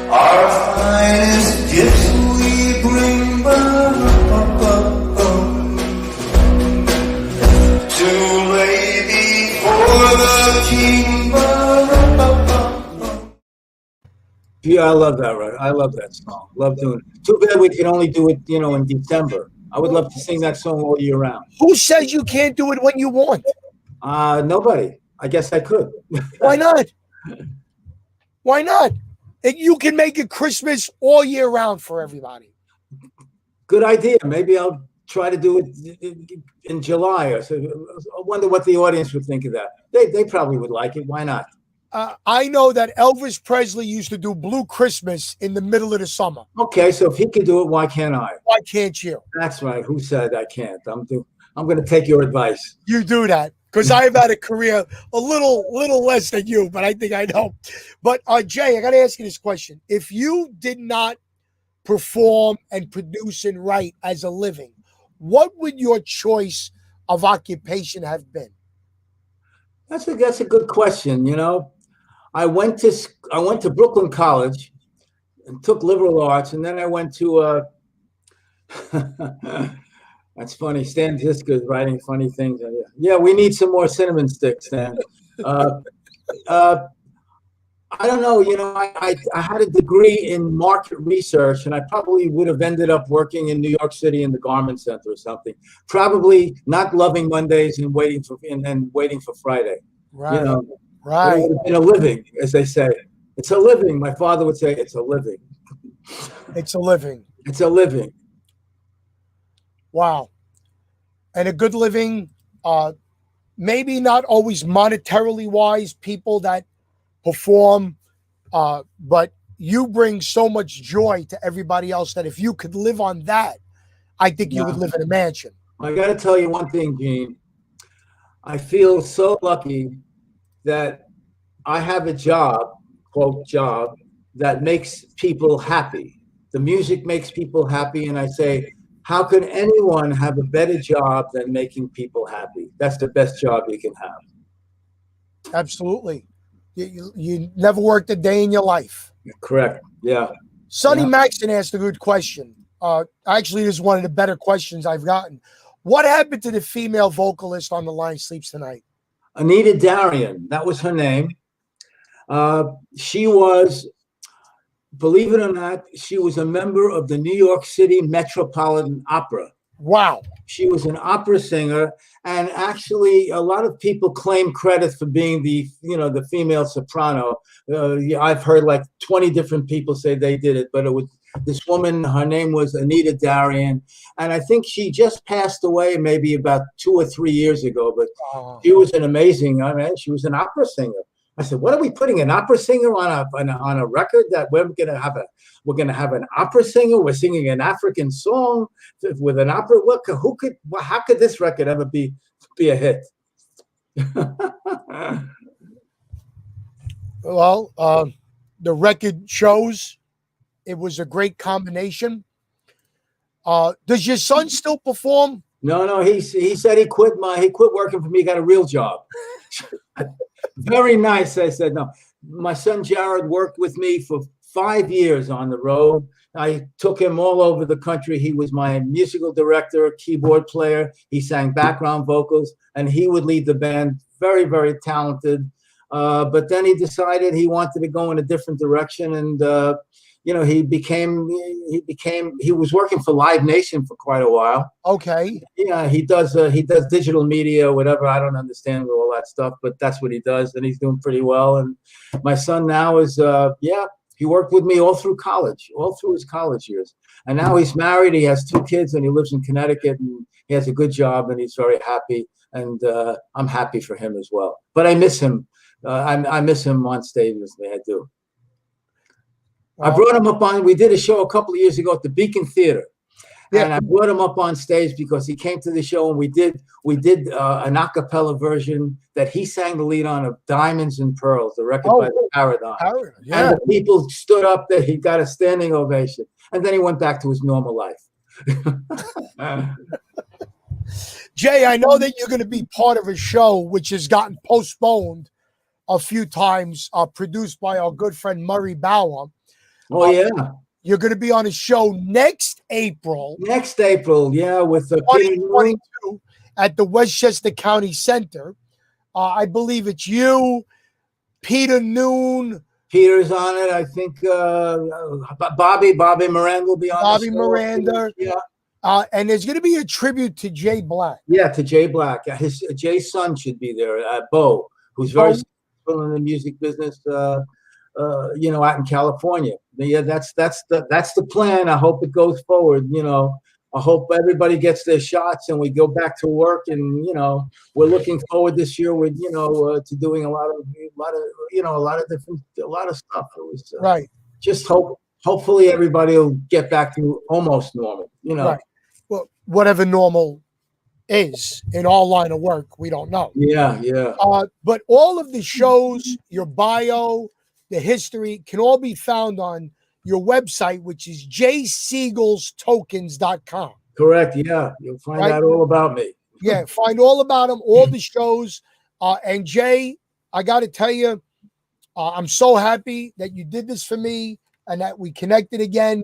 our finest gifts we bring to lay before the king. Yeah, I love that. Right, I love that song. Love doing it. Too bad we can only do it, you know, in December. I would love to sing that song all year round. Who says you can't do it when you want? Nobody. I guess I could. Why not? Why not? You can make it Christmas all year round for everybody. Good idea. Maybe I'll try to do it in July. Or so. I wonder what the audience would think of that. They probably would like it. Why not? I know that Elvis Presley used to do Blue Christmas in the middle of the summer. Okay, so if he can do it, why can't I? Why can't you? That's right. Who said I can't? I'm going to take your advice. You do that because I've had a career a little less than you, but I think I know. But Jay, I got to ask you this question: if you did not perform and produce and write as a living, what would your choice of occupation have been? That's a good question. You know, I went to Brooklyn College and took liberal arts, and then I went to that's funny. Stan Ziska is writing funny things. Yeah, we need some more cinnamon sticks, Stan. I don't know. You know, I had a degree in market research, and I probably would have ended up working in New York City in the garment center or something. Probably not loving Mondays and waiting for Friday. Right. You know, right. It would have been a living, as they say. It's a living. My father would say, "It's a living." It's a living. It's a living. Wow. And a good living. Maybe not always monetarily wise. People that perform, but you bring so much joy to everybody else that if you could live on that, I think you would live in a mansion. I got to tell you one thing, Gene. I feel so lucky that I have a job, quote, job, that makes people happy. The music makes people happy, and I say, how can anyone have a better job than making people happy? That's the best job you can have. Absolutely. You never worked a day in your life. Correct. Yeah. Sonny Maxon asked a good question. Actually, this is one of the better questions I've gotten. What happened to the female vocalist on The Line Sleeps Tonight? Anita Darian. That was her name. She was, believe it or not, she was a member of the New York City Metropolitan Opera. Wow. She was an opera singer, and actually a lot of people claim credit for being the female soprano. I've heard like 20 different people say they did it, but it was this woman. Her name was Anita Darian, and I think she just passed away maybe about 2 or 3 years ago, but she was an amazing, she was an opera singer. I said, what are we putting an opera singer on a record that we're gonna have an opera singer? We're singing an African song with an opera. How could this record ever be a hit? Well, the record shows it was a great combination. Does your son still perform? No, he said he quit working for me, got a real job. Very nice. I said, no. My son Jared worked with me for 5 years on the road. I took him all over the country. He was my musical director, keyboard player. He sang background vocals, and he would lead the band. Very, very talented. But then he decided he wanted to go in a different direction, and he was working for Live Nation for quite a while. Okay. Yeah, he does digital media, whatever. I don't understand all that stuff, but that's what he does, and he's doing pretty well. And my son now is he worked with me all through college, all through his college years. And now he's married, he has 2 kids, and he lives in Connecticut, and he has a good job, and he's very happy. And I'm happy for him as well. But I miss him. I miss him on stage with me. I do. I brought him up we did a show a couple of years ago at the Beacon Theater. Yeah. And I brought him up on stage because he came to the show, and we did an a cappella version that he sang the lead on of Diamonds and Pearls, the record by the Paradigm. Yeah. And the people stood up there. He got a standing ovation. And then he went back to his normal life. Jay, I know that you're going to be part of a show which has gotten postponed a few times, produced by our good friend Murray Bauer. Oh, yeah. You're going to be on a show next April. Next April, yeah, with the 2022 at the Westchester County Center. I believe it's you, Peter Noon. Peter's on it. I think Bobby Miranda will be on. Bobby Miranda. Yeah. And there's going to be a tribute to Jay Black. Yeah, to Jay Black. Jay's son should be there, Bo, who's very successful in the music business, out in California. Yeah, that's the plan. I hope it goes forward. I hope everybody gets their shots and we go back to work. And we're looking forward this year with to doing a lot of stuff. It was right. Just hopefully everybody will get back to almost normal. Right. Well, whatever normal is in our line of work, we don't know. Yeah. But all of the shows, your bio, the history can all be found on your website, which is jsiegelstokens.com. Correct. Yeah. You'll find out all about me. Yeah. Find all about them, all the shows. And Jay, I got to tell you, I'm so happy that you did this for me and that we connected again.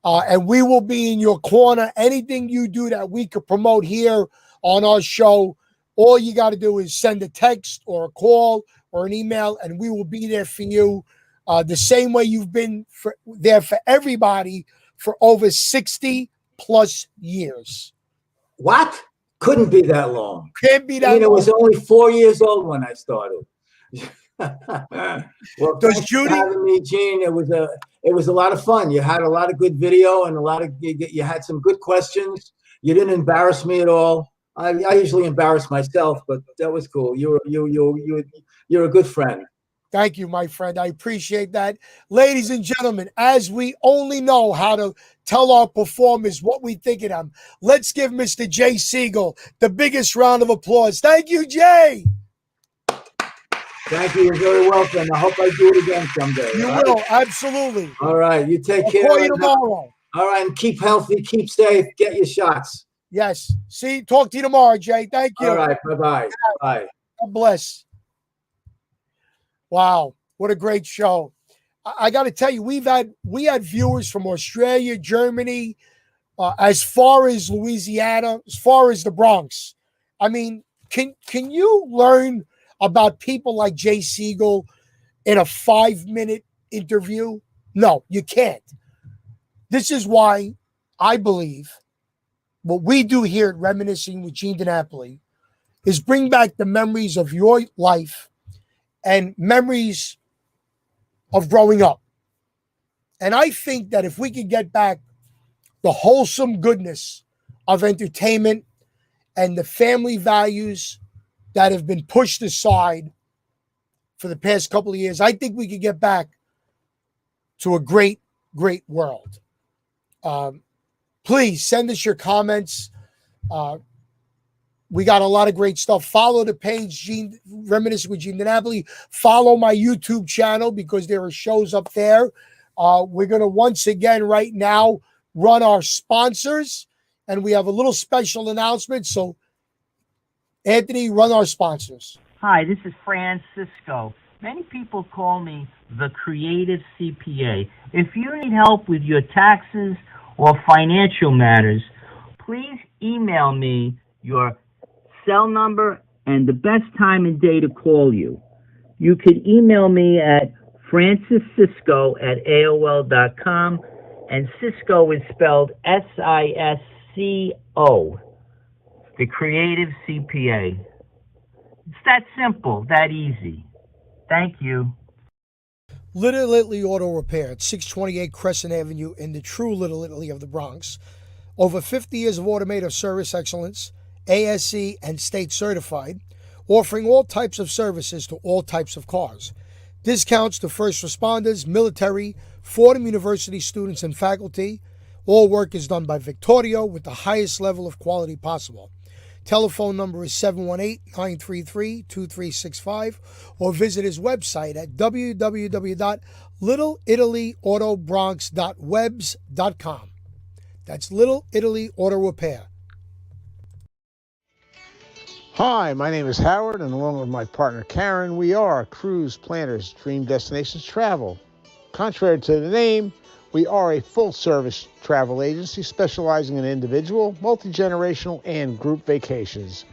And we will be in your corner. Anything you do that we could promote here on our show, all you got to do is send a text or a call or an email, and we will be there for you the same way you've been there for everybody for over 60 plus years. What? Couldn't be that long. Can't be that long. It was only 4 years old when I started. Well, does Judy for having me, Gene? It was a lot of fun. You had a lot of good video and you had some good questions. You didn't embarrass me at all. I usually embarrass myself, but that was cool. You're a good friend. Thank you, my friend. I appreciate that. Ladies and gentlemen, as we only know how to tell our performers what we think of them, let's give Mr. Jay Siegel the biggest round of applause. Thank you, Jay. Thank you. You're very welcome. I hope I do it again someday. You will, absolutely. All right. You take care. I'll call you tomorrow. All right. And keep healthy. Keep safe. Get your shots. Yes. Talk to you tomorrow, Jay. Thank you. All right. Bye-bye. Bye. God bless. Wow. What a great show. I got to tell you, we had viewers from Australia, Germany, as far as Louisiana, as far as the Bronx. I mean, can you learn about people like Jay Siegel in a 5-minute interview? No, you can't. This is why I believe what we do here at Reminiscing with Gene DiNapoli is bring back the memories of your life and memories of growing up. And I think that if we could get back the wholesome goodness of entertainment and the family values that have been pushed aside for the past couple of years. I think we could get back to a great, great world. Please send us your comments. We got a lot of great stuff. Follow the page, Reminiscing with Gene DiNapoli. Follow my YouTube channel because there are shows up there. We're going to once again right now run our sponsors, and we have a little special announcement. So, Anthony, run our sponsors. Hi, this is Francisco. Many people call me the creative CPA. If you need help with your taxes or financial matters, please email me your cell number and the best time and day to call you. You can email me at franciscisco@aol.com, and Cisco is spelled SISCO, the creative CPA. It's that simple, that easy. Thank you. Little Italy Auto Repair at 628 Crescent Avenue in the true Little Italy of the Bronx. Over 50 years of automotive service excellence, ASE and state certified, offering all types of services to all types of cars. Discounts to first responders, military, Fordham University students and faculty. All work is done by Victorio with the highest level of quality possible. Telephone number is 718-933-2365 or visit his website at www.littleitalyAutobronx.webs.com. That's Little Italy Auto Repair. Hi, my name is Howard, and along with my partner Karen, we are Cruise Planners Dream Destinations Travel. Contrary to the name, we are a full-service travel agency specializing in individual, multi-generational, and group vacations.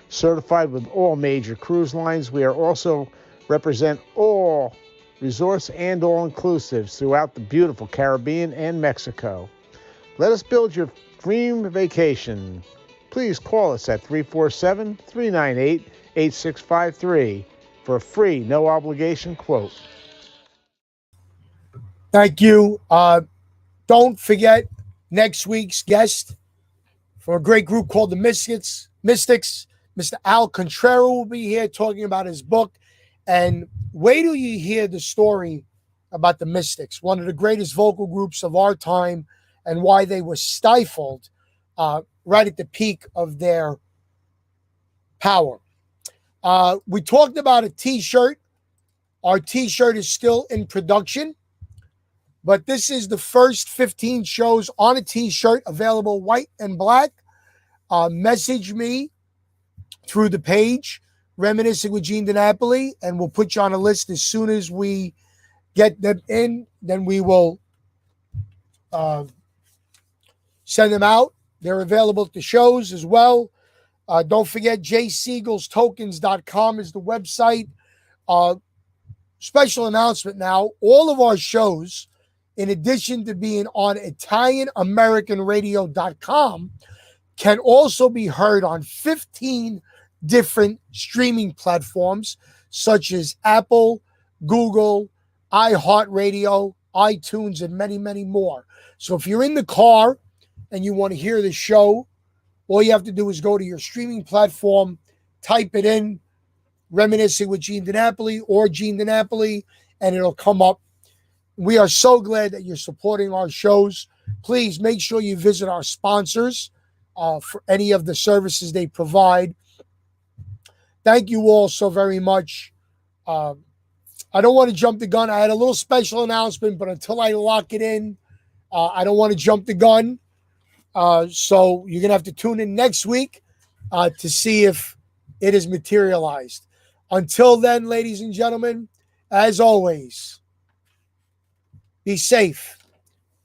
Certified with all major cruise lines, we are also represent all resorts and all-inclusives throughout the beautiful Caribbean and Mexico. Let us build your dream vacation. Please call us at 347-398-8653 for a free, no-obligation quote. Thank you. Don't forget next week's guest from a great group called the Mystics. Mr. Al Contrario will be here talking about his book. And wait till you hear the story about the Mystics, one of the greatest vocal groups of our time, and why they were stifled right at the peak of their power. We talked about a T-shirt. Our T-shirt is still in production, but this is the first 15 shows on a T-shirt available white and black. Message me through the page, Reminiscing with Gene DiNapoli, and we'll put you on a list as soon as we get them in. Then we will send them out. They're available at the shows as well. Don't forget, JSiegel'sTokens.com is the website. Special announcement now. All of our shows, in addition to being on ItalianAmericanRadio.com, can also be heard on 15 different streaming platforms such as Apple, Google, iHeartRadio, iTunes, and many, many more. So if you're in the car and you want to hear the show, all you have to do is go to your streaming platform, type it in, Reminiscing with Gene DiNapoli or Gene DiNapoli, and it'll come up. We are so glad that you're supporting our shows. Please make sure you visit our sponsors for any of the services they provide. Thank you all so very much. I don't want to jump the gun. I had a little special announcement, but until I lock it in, I don't want to jump the gun. So you're going to have to tune in next week to see if it is materialized. Until then, ladies and gentlemen, as always, be safe,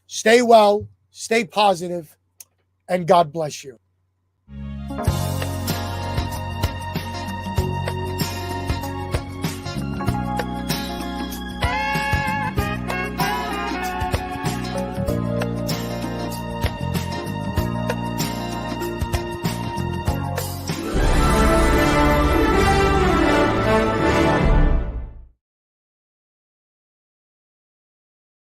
stay well, stay positive, and God bless you.